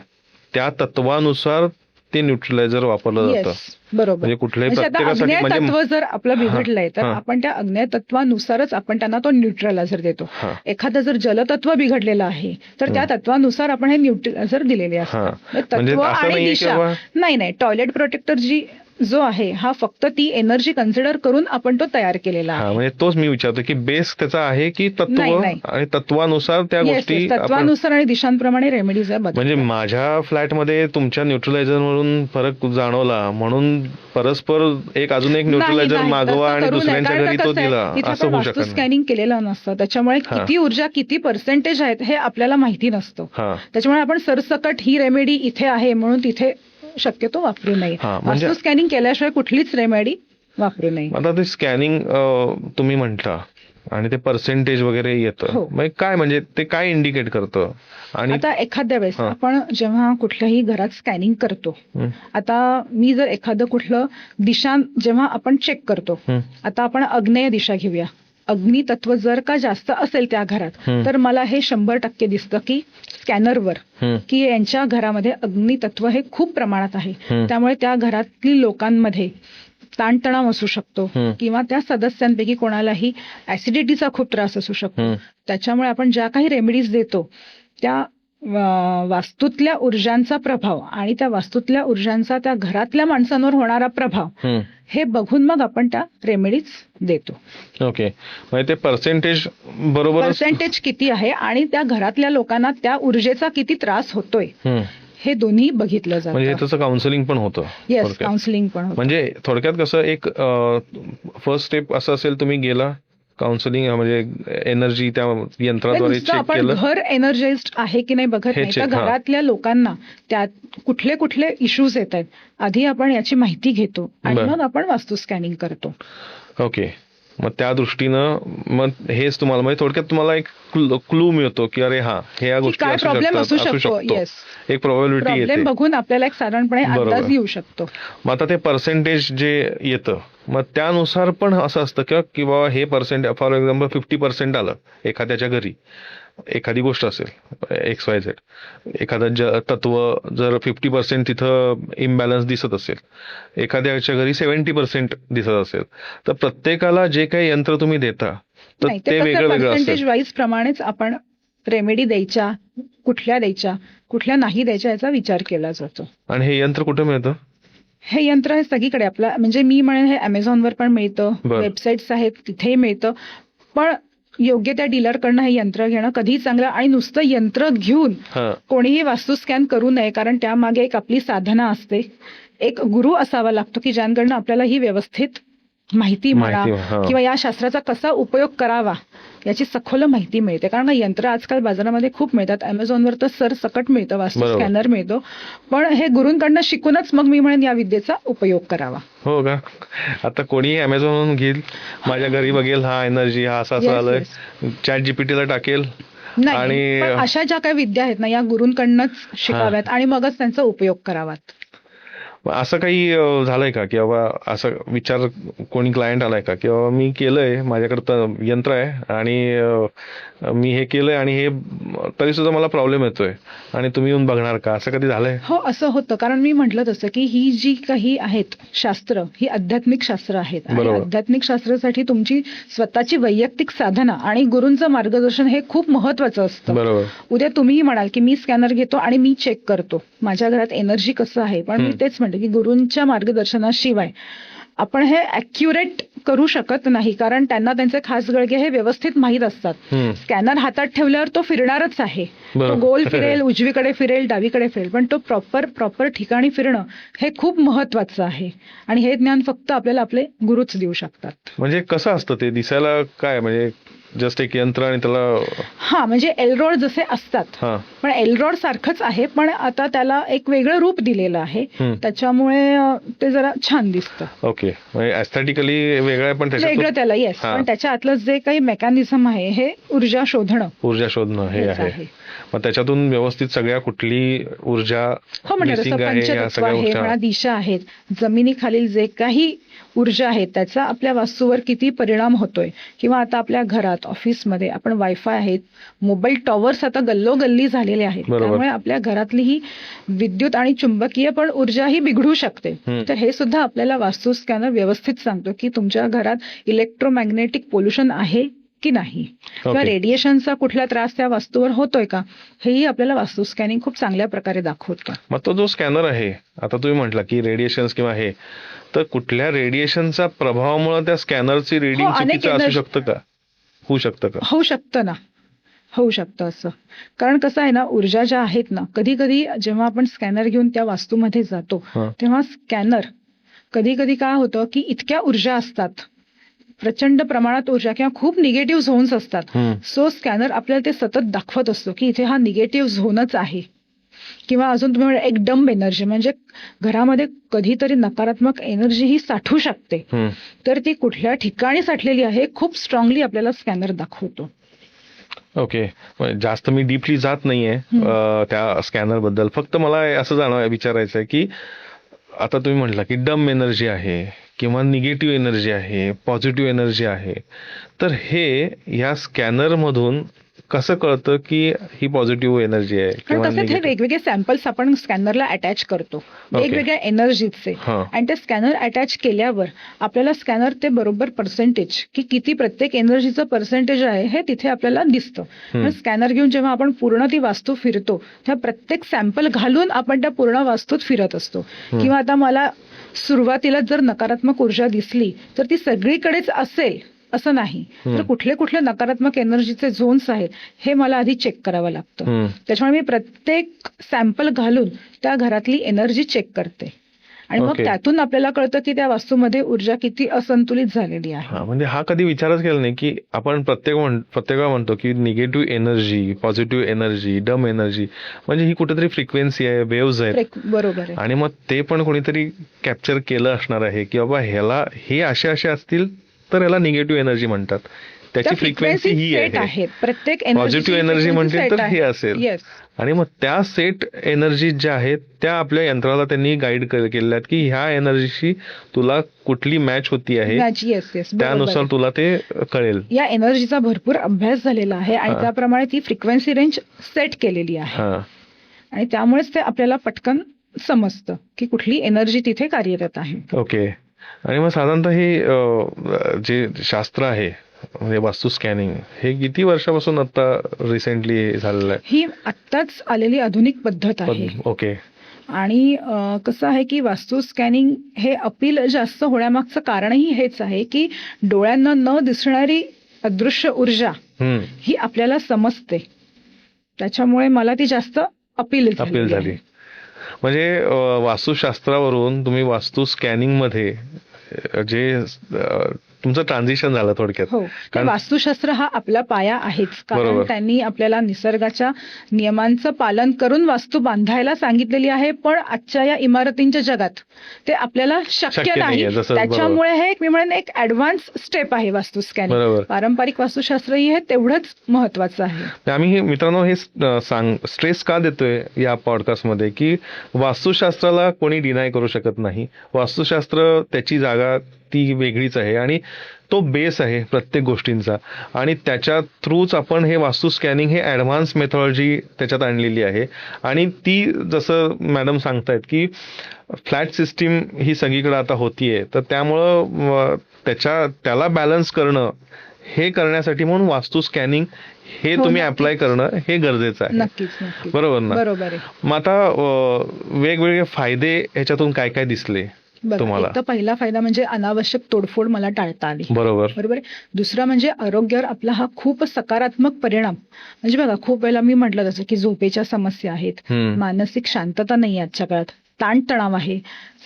B: त्या तत्वानुसार ते न्यूट्रलायझर वापरलं जातं.
A: बरोबर.
B: म्हणजे कुठल्याही
A: म्हणजे आता
B: प्रत्येकासाठी
A: अग्नेय
B: म्हणजे
A: तत्व जर आपलं बिघडलंय तर आपण त्या अग्नेय तत्वानुसारच आपण त्यांना तो न्यूट्रलायझर देतो. एखादं जर जलतत्व बिघडलेलं आहे तर त्या तत्वानुसार आपण हे न्यूट्रलायझर दिलेले असतात. तत्व आणि दिशा नाही, टॉयलेट प्रोटेक्टर जो आहे हा फक्त ती एनर्जी कन्सिडर करून आपण तो तयार केलेला आहे.
B: म्हणजे तोच मी विचारतो की बेस त्याचा आहे की तत्व आणि तत्वानुसार त्या गोष्टी
A: तत्वानुसार आणि दिशांप्रमाणे रेमेडीज आहे.
B: म्हणजे माझ्या फ्लॅटमध्ये तुमच्या न्यूट्रलायझर वरून फरक जाणवला म्हणून परस्पर अजून एक न्यूट्रलायझर मागवा आणि दुसऱ्यांच्या घरी तो दिला असं होऊ शकत नाही.
A: स्कॅनिंग केलेलं नसतं, त्याच्यामुळे किती ऊर्जा किती पर्सेंटेज आहेत हे आपल्याला माहिती नसतं. त्याच्यामुळे आपण सरसकट ही रेमेडी इथे आहे म्हणून तिथे शक्यतो वापरू नये. वास्तू स्कॅनिंग केल्याशिवाय कुठलीच रेमेडी वापरू नये.
B: आता ते स्कॅनिंग तुम्ही म्हटलं आणि ते पर्सेंटेज वगैरे येतं, काय म्हणजे ते काय इंडिकेट करतं? आणि
A: आता एखाद्या वेळेस आपण जेव्हा कुठल्याही घरात स्कॅनिंग करतो, आता मी जर एखादं कुठलं दिशा जेव्हा आपण चेक करतो, आता आपण आग्नेय दिशा घेऊया. अग्नी तत्व जर का जास्त असेल त्या घरात तर मला हे 100% दिसतं की स्कॅनरवर की यांच्या घरामध्ये अग्नी तत्व हे खूप प्रमाणात आहे. त्यामुळे त्या घरातील लोकांमध्ये ताणतणाव असू शकतो किंवा त्या सदस्यांपैकी कोणालाही ऍसिडिटीचा खूप त्रास असू शकतो. त्याच्यामुळे आपण ज्या काही रेमेडीज देतो त्या वास्तूतल्या ऊर्जांचा प्रभाव आणि त्या वास्तूतल्या ऊर्जांचा त्या घरातल्या माणसांवर होणारा प्रभाव हे बघून मग आपण त्या रेमेडीज देतो.
B: ओके. म्हणजे ते पर्सेंटेज
A: किती आहे आणि त्या घरातल्या लोकांना त्या ऊर्जेचा किती त्रास होतोय हे दोन्ही बघितलं जातं.
B: म्हणजे त्याचं काउन्सिलिंग पण होतं.
A: येस, काउन्सिलिंग पण होतं.
B: म्हणजे थोडक्यात कसं एक फर्स्ट स्टेप असं असेल, तुम्ही गेला काउन्सिलिंग म्हणजे एनर्जी त्या यंत्राद्वारे चेक केलं,
A: घर एनर्जाइज्ड आहे की नाही बघत नाही, तर घरातल्या लोकांना त्यात कुठले कुठले इश्यूज येत आहेत आधी आपण याची माहिती घेतो आणि मग आपण वास्तू स्कॅनिंग करतो.
B: ओके. मग त्या दृष्टीनं मग हेच तुम्हाला म्हणजे थोडक्यात तुम्हाला एक क्लू मिळतो की अरे हे या गोष्टी असू शकतो. एक प्रोबॅबिलिटी येते.
A: प्रॉब्लेम बघून आपल्याला एक साधारणपणे अंदाज येऊ शकतो.
B: मग आता ते पर्सेंटेज जे येतं मग त्यानुसार पण असं असतं की बाबा हे पर्सेंट फॉर एक्झाम्पल 50% आलं एखाद्याच्या घरी, एखादी गोष्ट असेल XYZ, एखादं तत्व जर 50% तिथं इम्बॅलन्स दिसत असेल, एखाद्याच्या घरी 70% दिसत असेल, तर प्रत्येकाला जे काही यंत्र तुम्ही देता तर ते वेगळं वेगळं असेल.
A: पर्सेंटेज वाईज प्रमाणेच आपण रेमेडी द्यायच्या, कुठल्या नाही द्यायच्या याचा विचार केला जातो.
B: आणि हे यंत्र कुठे मिळतं?
A: हे यंत्र हे सगळीकडे आपलं म्हणजे मी म्हणेन हे Amazonवर पण मिळतं, वेबसाईट्स आहेत तिथेही मिळतं. पण योग्य त्या डीलरकडनं हे यंत्र घेणं कधीही चांगलं. आणि नुसतं यंत्र घेऊन कोणीही वास्तू स्कॅन करू नये, कारण त्यामागे एक आपली साधना असते, एक गुरु असावा लागतो की ज्यांकडनं आपल्याला ही व्यवस्थित माहिती म्हणा
B: हा.
A: किंवा या शास्त्राचा कसा उपयोग करावा याची सखोल माहिती मिळते. कारण यंत्र आजकाल बाजारामध्ये खूप मिळतात. अमेझॉनवर तर सरसकट मिळतं, वास्तू
B: बरोबर.
A: स्कॅनर मिळतो. पण हे गुरूंकडनं शिकूनच मग मी म्हणेन या विद्येचा उपयोग करावा.
B: हो का? आता कोणी अमेझॉन घेईल, माझ्या घरी बघेल, हा एनर्जी हा असं
A: Yes,
B: आलंय,
A: yes.
B: चॅट जीपीटीला टाकेल
A: नाही,
B: आणि
A: पण अशा ज्या काही विद्या आहेत ना, या गुरूंकडनंच शिकाव्यात आणि मगच त्यांचा उपयोग करावात.
B: असं काही झालंय का की बाबा असं विचार कोणी क्लायंट आलाय का की बाबा मी केलंय, माझ्याकडं यंत्र आहे आणि मी हे केलंय आणि हे तरी सुद्धा मला प्रॉब्लेम येतोय आणि तुम्ही येऊन बघणार का, असं कधी झालंय?
A: हो, असं होतं. कारण मी म्हटलं तसं की ही जी काही आहेत शास्त्र, ही आध्यात्मिक शास्त्र आहेत आणि
B: बरोबर.
A: आध्यात्मिक शास्त्रासाठी तुमची स्वतःची वैयक्तिक साधना आणि गुरूंचं मार्गदर्शन हे खूप महत्वाचं असतं.
B: बरोबर.
A: उद्या तुम्हीही म्हणाल की मी स्कॅनर घेतो आणि मी चेक करतो माझ्या घरात एनर्जी कसं आहे, पण मी तेच म्हणते की गुरूंच्या मार्गदर्शनाशिवाय आपण हे ॲक्युरेट करू शकत नाही. कारण त्यांना त्यांचे खास गळगे हे व्यवस्थित माहीत असतात. स्कॅनर हातात ठेवल्यावर तो फिरणारच आहे. तो
B: बरोबर.
A: गोल फिरेल, उजवीकडे फिरेल, डावीकडे फिरेल, पण तो प्रॉपर ठिकाणी फिरणं हे खूप महत्वाचं आहे आणि हे ज्ञान फक्त आपल्याला आपले गुरुच देऊ शकतात.
B: म्हणजे कसं असतं ते दिसायला, काय म्हणजे जस्ट एक यंत्र आणि त्याला
A: हा, म्हणजे एलरॉड जसे असतात,
B: हा
A: पण एलरॉड सारखंच आहे, पण आता त्याला एक वेगळं रूप दिलेलं आहे. त्याच्यामुळे ते जरा छान दिसतं.
B: ओके, म्हणजे ऍस्थेटिकली वेगळं आहे पण त्याच्यात
A: वेगळं त्याला, येस,
B: हा.
A: पण त्याच्या आतलं जे काही मेकॅनिझम आहे हे ऊर्जा शोधणं
B: ऊर्जा शोधणं हे
A: हेच
B: आहे. मग त्याच्यातून व्यवस्थित सगळ्या कुठली ऊर्जा
A: हो, म्हणजे जसं
B: missing आहे, या
A: पंचतत्व
B: सगळ्या
A: आहे
B: गोष्टी
A: म्हणा, दिशा आहेत, जमिनीखालील जे काही ऊर्जा आहे त्याचा आपल्या वास्तूवर किती परिणाम होतोय, किंवा आता आपल्या घरात, ऑफिसमध्ये आपण वायफाय आहेत, मोबाईल टॉवर्स आता गल्लोगल्ली झालेले आहेत.
B: बरोबर.
A: त्यामुळे आपल्या घरातली ही विद्युत आणि चुंबकीय पण ऊर्जा ही बिघडू शकते. तर हे सुद्धा आपल्याला वास्तू स्कॅनर व्यवस्थित सांगतो की तुमच्या घरात इलेक्ट्रोमॅग्नेटिक पोल्युशन आहे की नाही, किंवा रेडिएशनचा कुठला त्रास त्या वास्तूवर होतोय का, हेही आपल्याला वास्तू स्कॅनिंग खूप चांगल्या प्रकारे दाखवतं.
B: मग तो जो स्कॅनर आहे, आता तुम्ही म्हटला की रेडिएशन किंवा हे, तर कुठल्या रेडिएशनचा प्रभावामुळे त्या स्कॅनरची रिडिंग
A: अनेक
B: चुकीचं असू शकतं का, होऊ शकतं का?
A: होऊ शकतं ना, होऊ शकतं असं. कारण कसं आहे ना, ऊर्जा ज्या आहेत ना, कधी कधी जेव्हा आपण स्कॅनर घेऊन त्या वास्तूमध्ये जातो तेव्हा स्कॅनर कधी कधी काय होतं की इतक्या ऊर्जा असतात, प्रचंड प्रमाणात ऊर्जा किंवा खूप निगेटिव्ह झोन्स असतात. सो स्कॅनर आपल्याला ते सतत दाखवत असतो की इथे हा निगेटिव्ह झोनच आहे. किंवा अजून तुम्ही एक डंब एनर्जी, म्हणजे घरामध्ये कधीतरी नकारात्मक एनर्जी ही साठू शकते, तर ती कुठल्या ठिकाणी साठलेली आहे खूप स्ट्रॉंगली आपल्याला स्कॅनर दाखवतो.
B: ओके, जास्त मी डीपली जात नाहीये त्या स्कॅनर बद्दल. फक्त मला असं विचारायचं आहे की आता तुम्ही म्हटलं की डम एनर्जी आहे किंवा निगेटिव्ह एनर्जी आहे, पॉझिटिव्ह एनर्जी आहे, तर हे या स्कॅनर मधून कसं कळतं की ही पॉझिटिव्ह एनर्जी आहे किंवा
A: तसेच हे
B: निगेटिव्ह?
A: वेगवेगळे सॅम्पल्स आपण स्कॅनरला अटॅच करतो वेगवेगळ्या एनर्जीचे, आणि ते स्कॅनर अटॅच केल्यावर आपल्याला स्कॅनर ते बरोबर पर्सेंटेज की किती प्रत्येक एनर्जीचं पर्सेंटेज आहे हे तिथे आपल्याला दिसतं. स्कॅनर घेऊन जेव्हा आपण पूर्ण ती वास्तू फिरतो तेव्हा प्रत्येक सॅम्पल घालून आपण त्या पूर्ण वास्तूत फिरत असतो. किंवा आता मला सुरुवातीला जर नकारात्मक ऊर्जा दिसली तर ती सगळीकडेच असेल असं नाही, तर कुठले कुठले नकारात्मक एनर्जीचे झोन्स आहेत हे मला आधी चेक करावं लागतं. त्याच्यामुळे मी प्रत्येक सॅम्पल घालून त्या घरातली एनर्जी चेक करते आणि मग त्यातून आपल्याला कळतं की त्या वास्तूमध्ये ऊर्जा किती असंतुलित झालेली आहे.
B: म्हणजे हा कधी विचारच केला नाही की आपण प्रत्येक वेळा म्हणतो की निगेटिव्ह एनर्जी, पॉझिटिव्ह एनर्जी, डम एनर्जी, म्हणजे ही कुठेतरी फ्रिक्वेन्सी आहे, वेव्हज आहेत.
A: बरोबर आहे.
B: आणि मग ते पण कोणीतरी कॅप्चर केलं असणार आहे की बाबा ह्याला हे असे असतील तर याला निगेटिव्ह एनर्जी म्हणतात, त्याची फ्रिक्वेन्सी ही आहे.
A: प्रत्येक
B: पॉझिटिव्ह एनर्जी म्हणते तर हे असेल. आणि मग त्या सेट एनर्जी ज्या आहेत त्या आपल्या यंत्राला त्यांनी गाईड केलेल्या आहेत की ह्या एनर्जीशी तुला कुठली मॅच होती आहे, त्यानुसार तुला ते कळेल.
A: या एनर्जीचा भरपूर अभ्यास झालेला आहे आणि त्याप्रमाणे ती फ्रिक्वेन्सी रेंज सेट केलेली आहे आणि त्यामुळेच ते आपल्याला पटकन समजतं की कुठली एनर्जी तिथे कार्यरत आहे.
B: ओके. आणि मग साधारणतः हे जे शास्त्र आहे म्हणजे वास्तू स्कॅनिंग, हे किती वर्षापासून आता रिसेंटली झालेलं आहे?
A: ही आत्ताच आलेली आधुनिक पद्धत आहे.
B: ओके.
A: आणि कसं आहे की वास्तू स्कॅनिंग हे अपील जास्त होण्यामागचं कारणही हेच आहे की डोळ्यांना न दिसणारी अदृश्य ऊर्जा ही आपल्याला समजते, त्याच्यामुळे मला ती जास्त अपील झाली.
B: म्हणजे वास्तुशास्त्रावरून तुम्ही वास्तू स्कॅनिंग मध्ये जे तुमचं ट्रान्झिशन झालं थोडक्यात.
A: हो,
B: कारण
A: वास्तुशास्त्र हा आपला पाया आहेच, कारण
B: बरोबर.
A: त्यांनी आपल्याला निसर्गाच्या नियमांचं पालन करून वास्तू बांधायला सांगितलेली आहे, पण आजच्या या इमारतींच्या जगात ते आपल्याला शक्य
B: शक्य
A: नाही.
B: नाहीये, जसं बरोबर.
A: त्याच्यामुळे हे मी म्हणेन एक ऍडव्हान्स स्टेप आहे वास्तू स्कॅनिंग.
B: बरोबर.
A: पारंपरिक वास्तुशास्त्रही हे तेवढंच महत्वाचं आहे.
B: आम्ही मित्रांनो हे स्ट्रेस का देतोय या पॉडकास्टमध्ये, की वास्तुशास्त्राला कोणी डिनाय करू शकत नाही. वास्तुशास्त्र त्याची जागा ती वेगळीच आहे आणि तो बेस आहे प्रत्येक गोष्टींचा, आणि त्याच्या थ्रूच आपण हे वास्तू स्कॅनिंग हे ॲडव्हान्स मेथॉलॉजी त्याच्यात आणलेली आहे. आणि ती जसं मॅडम सांगतायत की फ्लॅट सिस्टीम ही सगळीकडे आता होतीये, तर त्यामुळं त्याला बॅलन्स करणं हे करण्यासाठी म्हणून वास्तू स्कॅनिंग हे
A: हो,
B: तुम्ही
A: नक्कीच.
B: अप्लाय करणं हे गरजेचं आहे.
A: नक्कीच.
B: बरोबर ना?
A: बरोबर आहे.
B: मग आता वेगवेगळे फायदे ह्याच्यातून काय काय दिसले
A: बघा,
B: तुम्हाला?
A: एक तर पहिला फायदा म्हणजे अनावश्यक तोडफोड मला टाळता आली.
B: बरोबर.
A: बरोबर आहे. दुसरा म्हणजे आरोग्यावर आपला हा खूप सकारात्मक परिणाम. म्हणजे बघा, खूप वेळेला मी म्हटलं जसं की झोपेच्या समस्या आहेत,
B: हम्म.
A: मानसिक शांतता नाही आजच्या काळात, ताणतणाव आहे,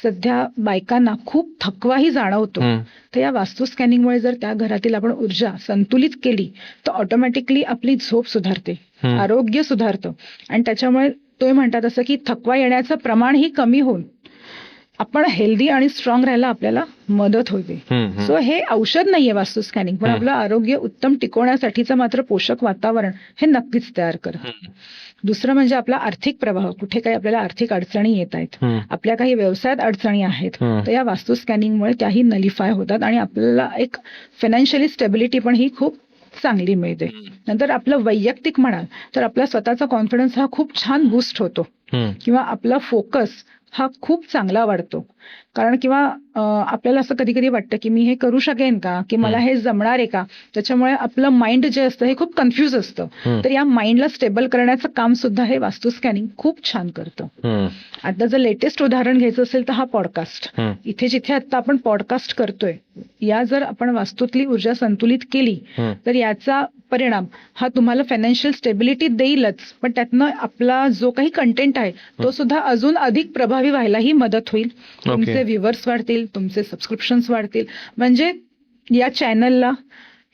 A: सध्या बायकांना खूप थकवाही जाणवतो.
B: हम्म.
A: तर या वास्तू स्कॅनिंगमुळे जर त्या घरातील आपण ऊर्जा संतुलित केली तर ऑटोमॅटिकली आपली झोप सुधारते,
B: हम्म.
A: आरोग्य सुधारतं, आणि त्याच्यामुळे तुम्ही म्हणतात असं की थकवा येण्याचं प्रमाणही कमी होऊन आपण हेल्दी आणि स्ट्रॉंग राहायला आपल्याला मदत होते.
B: हम्म.
A: सो हे औषध नाहीये वास्तू स्कॅनिंग, पण आपलं आरोग्य उत्तम टिकवण्यासाठीचं मात्र पोषक वातावरण हे नक्कीच तयार करतं. दुसरं म्हणजे आपला आर्थिक प्रवाह, कुठे काही आपल्याला आर्थिक अडचणी येत आहेत,
B: हम्म.
A: आपल्या काही व्यवसायात अडचणी आहेत,
B: हम्म.
A: तर या वास्तू स्कॅनिंगमुळे त्याही नलिफाय होतात आणि आपल्याला एक फायनान्शियली स्टेबिलिटी पण ही खूप चांगली मिळते. नंतर आपलं वैयक्तिक म्हणाल तर आपला स्वतःचा कॉन्फिडन्स हा खूप छान बूस्ट होतो,
B: हम्म.
A: किंवा आपला फोकस हा खूप चांगला वाढतो. कारण किंवा आपल्याला असं कधी कधी वाटतं की मी हे करू शकेन का, की मला हे जमणार आहे का. त्याच्यामुळे आपलं माइंड जे असतं हे खूप कन्फ्युज असतं. तर या माइंडला स्टेबल करण्याचं काम सुद्धा हे वास्तू स्कॅनिंग खूप छान करतं.
B: हम्म.
A: आता जर लेटेस्ट उदाहरण घ्यायचं असेल तर हा पॉडकास्ट.
B: हम्म.
A: इथे जिथे आता आपण पॉडकास्ट करतोय, या जर आपण वास्तूतली ऊर्जा संतुलित केली
B: हम्म.
A: तर याचा परिणाम हा तुम्हाला फायनान्शियल स्टेबिलिटी देईलच, पण त्यातनं आपला जो काही कंटेंट आहे तो सुद्धा अजून अधिक प्रभावी व्हायलाही मदत होईल. तुमचे व्ह्युअर्स वाढतील, तुमचे सबस्क्रिप्शन्स वाढतील, म्हणजे या चॅनलला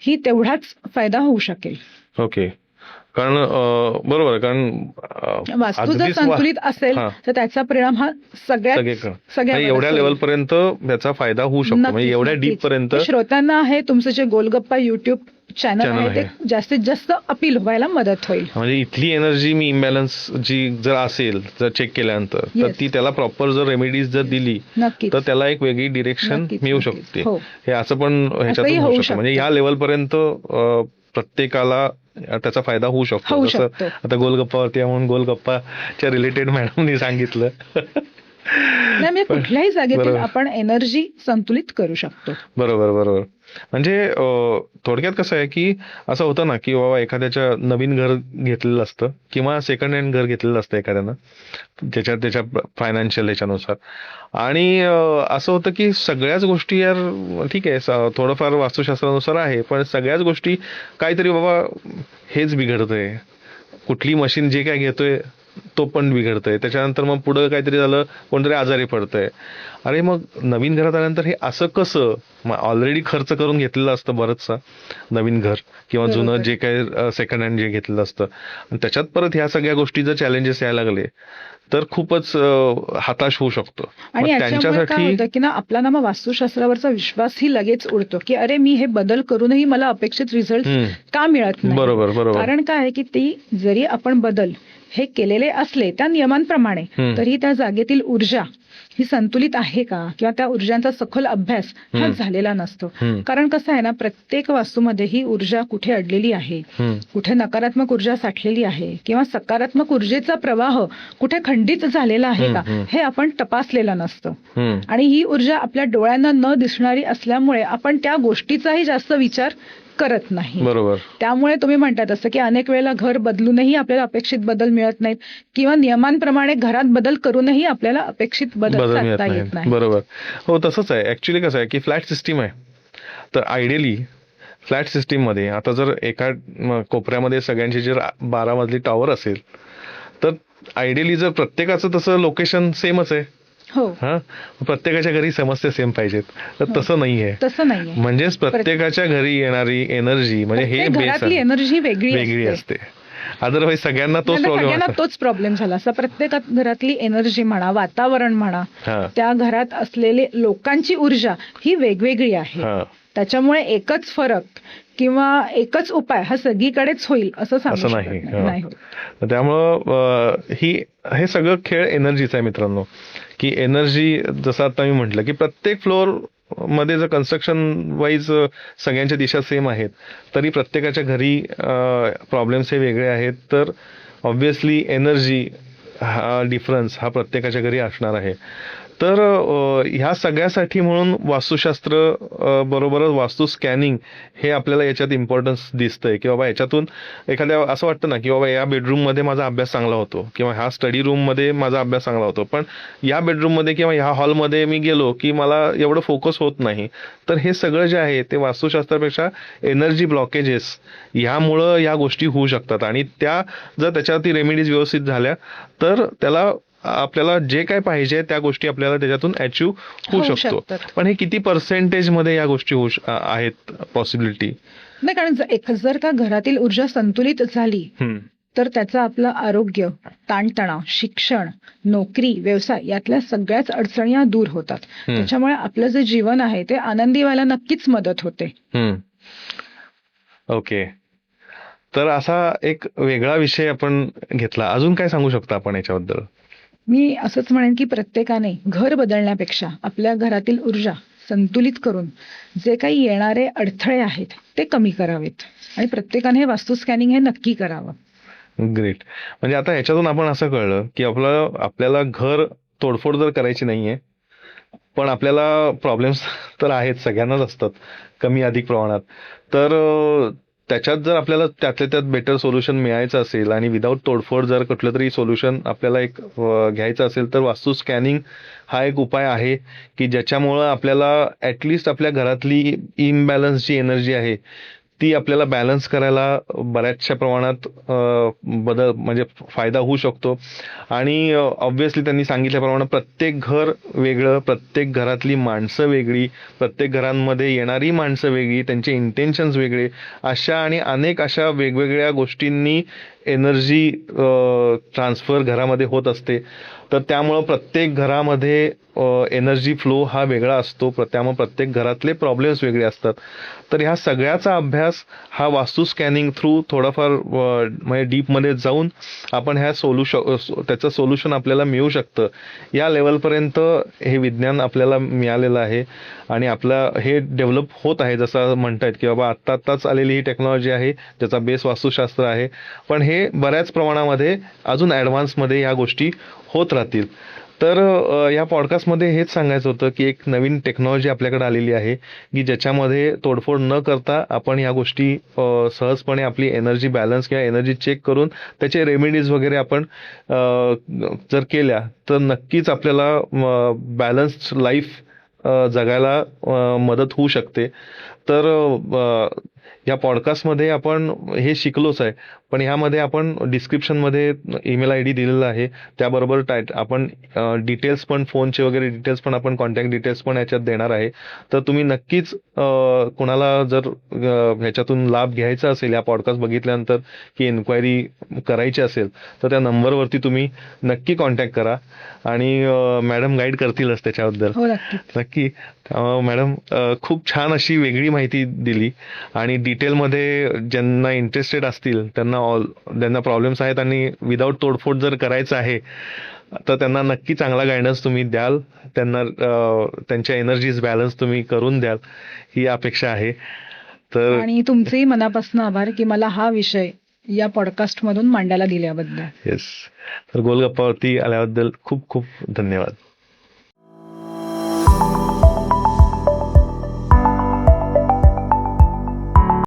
A: ही तेवढाच फायदा होऊ शकेल.
B: ओके. कारण बरोबर आहे, कारण
A: वास्तू जर
B: अगदीच
A: संतुलित असेल
B: हा.
A: तर त्याचा परिणाम हा
B: सगळीकडे म्हणजे एवढ्या लेवल पर्यंत त्याचा फायदा होऊ शकतो, म्हणजे
A: नक्कीच,
B: एवढ्या
A: नक्कीच.
B: डीप पर्यंत.
A: ते श्रोत्यांना आहे तुमचं जे गोलगप्पा युट्यूब चॅनल
B: चॅनल
A: आहे ते जास्तीत जास्त अपील व्हायला मदत होईल.
B: म्हणजे इथली एनर्जी मी इम्बॅलन्स जी जर असेल, जर चेक केल्यानंतर, तर
A: Yes.
B: ती त्याला प्रॉपर जर रेमेडीज जर दिली
A: नक्कीच.
B: तर त्याला एक वेगळी डिरेक्शन
A: नक्कीच,
B: मिळू
A: नक्कीच.
B: शकते.
A: हो.
B: हे असं पण ह्याच्यातून
A: असंही
B: होऊ
A: होऊ
B: शकतं, म्हणजे
A: शकतं.
B: ह्या लेवल पर्यंत प्रत्येकाला त्याचा फायदा होऊ शकतो.
A: होऊ
B: जसं
A: शकतो.
B: आता गोलगप्पावरती आहे म्हणून गोलगप्पाच्या रिलेटेड मॅडमनी सांगितलं.
A: नाही, म्हणजे कुठल्याही जागेतील
B: बरोबर.
A: आपण एनर्जी संतुलित करू शकतो.
B: बरोबर. म्हणजे थोडक्यात कसं आहे की असं होतं ना की बाबा एखाद्याच्या नवीन घर घेतलेलं असतं किंवा सेकंड हँड घर घेतलेलं असतं एखाद्यानं त्याच्या फायनान्शियल याच्यानुसार, आणि असं होतं की सगळ्याच गोष्टी यार ठीक आहे थोडंफार वास्तुशास्त्रानुसार आहे, पण सगळ्याच गोष्टी काहीतरी बाबा हेच बिघडतंय, कुठली मशीन जे काय घेतोय तो पण बिघडतंय, त्याच्यानंतर मग पुढं काहीतरी झालं, कोणतरी आजारी पडतंय. अरे मग नवीन घरात आल्यानंतर हे असं कसं, मग ऑलरेडी खर्च करून घेतलेलं असतं बरंचसा नवीन घर किंवा
A: बरोबर.
B: जुनं जे काही सेकंड हँड जे घेतलेलं असतं, आणि त्याच्यात परत ह्या सगळ्या गोष्टी जर चॅलेंजेस यायला लागले तर खूपच हताश होऊ शकतो.
A: आणि याच्यामुळे काय होतं की ना, आपला ना मग वास्तुशास्त्रावरचा विश्वासही लगेच उडतो की अरे मी हे बदल करूनही मला अपेक्षित रिझल्ट का मिळत नाही.
B: बरोबर.
A: कारण काय आहे की ती जरी आपण बदल हे केलेले असले त्या नियमांप्रमाणे, तरी त्या जागेतील ऊर्जा ही संतुलित आहे का, किंवा त्या ऊर्जांचा सखोल अभ्यास हा झालेला नसतो. कारण कसं आहे ना, प्रत्येक वास्तूमध्ये ही ऊर्जा कुठे अडलेली आहे, कुठे नकारात्मक ऊर्जा साठलेली आहे, किंवा सकारात्मक ऊर्जेचा प्रवाह कुठे खंडित झालेला आहे का, हे आपण तपासलेलं नसतं. आणि ही ऊर्जा आपल्या डोळ्यांना न दिसणारी असल्यामुळे आपण त्या गोष्टीचाही जास्त विचार करत नाही.
B: बरोबर.
A: त्यामुळे तुम्ही म्हणतात असं की अनेक वेळेला घर बदलूनही आपल्याला अपेक्षित बदल मिळत नाहीत, किंवा नियमांप्रमाणे घरात बदल करूनही आपल्याला अपेक्षित बदल साधता येत नाही.
B: बरोबर. हो, तसंच आहे. ऍक्च्युली कसं आहे की फ्लॅट सिस्टीम आहे, तर आयडियली फ्लॅट सिस्टीम मध्ये आता जर एका कोपऱ्यामध्ये सगळ्यांची जर 12 मजली टॉवर असेल, तर आयडियली जर प्रत्येकाचं तसं लोकेशन सेमच आहे,
A: हो,
B: हा, प्रत्येकाच्या घरी समस्या सेम पाहिजेत, तर तसं नाहीये.
A: तसं नाहीये.
B: म्हणजेच प्रत्येकाच्या घरी येणारी एनर्जी म्हणजे हे
A: प्रत्येक
B: बेस
A: घरातली एनर्जी वेगळी
B: वेगळी
A: असते.
B: असते. अदरवाईज सगळ्यांना तोच
A: आता
B: प्रॉब्लेम
A: सगळ्यांना
B: असतो.
A: तोच प्रॉब्लेम झाला. असं प्रत्येक घरातली एनर्जी म्हणा, वातावरण म्हणा,
B: हा
A: त्या घरात असलेले लोकांची ऊर्जा ही वेगवेगळी आहे.
B: हा
A: त्याच्यामुळे एकच फरक किंवा एकच उपाय हा सगळीकडेच होईल असं सांगू
B: असं
A: शकत
B: नाही.
A: नाही. नाही होत.
B: तर त्यामुळं हे सगळं खेळ एनर्जीचा आहे मित्रांनो, की एनर्जी जसं आता मी म्हटलं की प्रत्येक फ्लोअर मध्ये जर कन्स्ट्रक्शन वाईज सगळ्यांच्या दिशा सेम आहेत, तरी प्रत्येकाच्या घरी प्रॉब्लेम्स हे वेगळे आहेत. तर ऑब्व्हियसली एनर्जी हा डिफरन्स हा प्रत्येकाच्या घरी असणार आहे. तर ह्या सगळ्यासाठी म्हणून वास्तुशास्त्र बरोबरच वास्तू स्कॅनिंग हे आपल्याला याच्यात इम्पॉर्टन्स दिसतंय, की बाबा याच्यातून एखाद्या असं वाटतं ना की बाबा या बेडरूममध्ये माझा अभ्यास चांगला होतो किंवा ह्या स्टडी रूममध्ये माझा अभ्यास चांगला होतो, पण या बेडरूममध्ये किंवा ह्या हॉलमध्ये मी गेलो की मला एवढं फोकस होत नाही. तर हे सगळं जे आहे ते वास्तुशास्त्रापेक्षा एनर्जी ब्लॉकेजेस ह्यामुळं या गोष्टी होऊ शकतात, आणि त्या जर त्याच्यावरती रेमेडीज व्यवस्थित झाल्या तर त्याला आपल्याला जे काय पाहिजे त्या गोष्टी आपल्याला त्याच्यातून अचीव्ह होऊ
A: होऊ
B: शकतो.
A: शकतात.
B: पण हे किती पर्सेंटेज मध्ये या गोष्टी आहेत पॉसिबिलिटी?
A: नाही, कारण जर का घरातील ऊर्जा संतुलित झाली तर त्याचं आपलं आरोग्य, ताणतणाव, शिक्षण, नोकरी, व्यवसाय यातल्या सगळ्याच अडचणी या दूर होतात. त्याच्यामुळे आपलं जे जीवन आहे ते आनंदी व्हायला नक्कीच मदत होते.
B: ओके, तर असा एक वेगळा विषय आपण घेतला. अजून काय सांगू शकता आपण याच्याबद्दल?
A: मी असंच म्हणेन की प्रत्येकाने घर बदलण्यापेक्षा आपल्या घरातील ऊर्जा संतुलित करून जे काही येणारे अडथळे आहेत ते कमी करावेत, आणि प्रत्येकाने हे वास्तू स्कॅनिंग हे नक्की करावं.
B: ग्रेट. म्हणजे आता ह्याच्यातून आपण असं कळलं की आपल्याला घर तोडफोड जर करायची नाहीये, पण आपल्याला प्रॉब्लेम्स तर आहेत, सगळ्यांनाच असतात कमी अधिक प्रमाणात. तर त्याच्यात जर आपल्याला त्यातल्या त्यात बेटर सोल्युशन मिळायचं असेल आणि विदाऊट तोडफोड जर कुठलं तरी सोल्युशन आपल्याला एक घ्यायचं असेल, तर वास्तू स्कॅनिंग हा एक उपाय आहे की ज्याच्यामुळं आपल्याला ॲटलिस्ट आपल्या घरातली इम्बॅलन्स जी एनर्जी आहे ती आपल्याला बॅलन्स करायला बऱ्याचशा प्रमाणात म्हणजे फायदा होऊ शकतो. आणि ऑब्व्हियसली त्यांनी सांगितल्याप्रमाणे प्रत्येक घर वेगळं, प्रत्येक घरातली माणसं वेगळी, प्रत्येक घरांमध्ये येणारी माणसं वेगळी, त्यांचे इंटेन्शन्स वेगळे, अशा आणि अनेक अशा वेगवेगळ्या गोष्टींनी एनर्जी ट्रान्सफर घरामध्ये होत असते. तर त्यामुळं प्रत्येक घरामध्ये एनर्जी फ्लो हा वेगळा असतो, त्यामुळे प्रत्येक घरातले प्रॉब्लेम्स वेगळे असतात. तर ह्या सगळ्याचा अभ्यास हा वास्तू स्कॅनिंग थ्रू थोडाफार म्हणजे डीपमध्ये जाऊन आपण त्याचं सोल्युशन आपल्याला मिळू शकतं. या लेवलपर्यंत हे विज्ञान आपल्याला मिळालेलं आहे आणि आपलं हे डेव्हलप होत आहे. जसं म्हणतायत की बाबा आत्ताच आलेली ही टेक्नॉलॉजी आहे ज्याचा बेस वास्तुशास्त्र आहे, पण हे बऱ्याच प्रमाणामध्ये अजून ॲडव्हान्समध्ये या गोष्टी होत राहतील. तर या पॉडकास्टमध्ये हेच सांगायचं होतं की एक नवीन टेक्नॉलॉजी आपल्याकडे आलेली आहे की ज्याच्यामध्ये तोडफोड न करता आपण या गोष्टी सहजपणे आपली एनर्जी बॅलन्स किंवा एनर्जी चेक करून त्याचे रेमेडीज वगैरे आपण जर केल्या तर नक्कीच आपल्याला बॅलन्स्ड लाईफ जगायला मदत होऊ शकते. तर या पॉडकास्टमध्ये आपण हे शिकलोच आहे, पण ह्यामध्ये आपण डिस्क्रिप्शनमध्ये ईमेल ID दिलेला आहे, त्याबरोबर आपण डिटेल्स पण, फोनचे वगैरे डिटेल्स पण, आपण कॉन्टॅक्ट डिटेल्स पण याच्यात देणार आहे. तर तुम्ही नक्कीच कुणाला जर ह्याच्यातून लाभ घ्यायचा असेल, या पॉडकास्ट बघितल्यानंतर की एन्क्वायरी करायची असेल, तर त्या नंबरवरती तुम्ही नक्की कॉन्टॅक्ट करा आणि मॅडम गाईड करतीलच त्याच्याबद्दल.
A: हो, नक्की.
B: नक्की. मॅडम खूप छान अशी वेगळी माहिती दिली आणि डिटेलमध्ये ज्यांना इंटरेस्टेड असतील ज्यांना प्रॉब्लेम्स आहेत आणि विदाऊट तोडफोड जर करायचं आहे तर त्यांना नक्की चांगला गायडन्स तुम्ही द्याल, त्यांना त्यांच्या एनर्जीज बॅलन्स तुम्ही करून द्याल ही अपेक्षा आहे. तर
A: आणि तुमचेही मनापासून आभार की मला हा विषय या पॉडकास्ट मधून मांडायला दिल्याबद्दल.
B: येस, तर गोलगप्पावरती आल्याबद्दल खूप खूप धन्यवाद.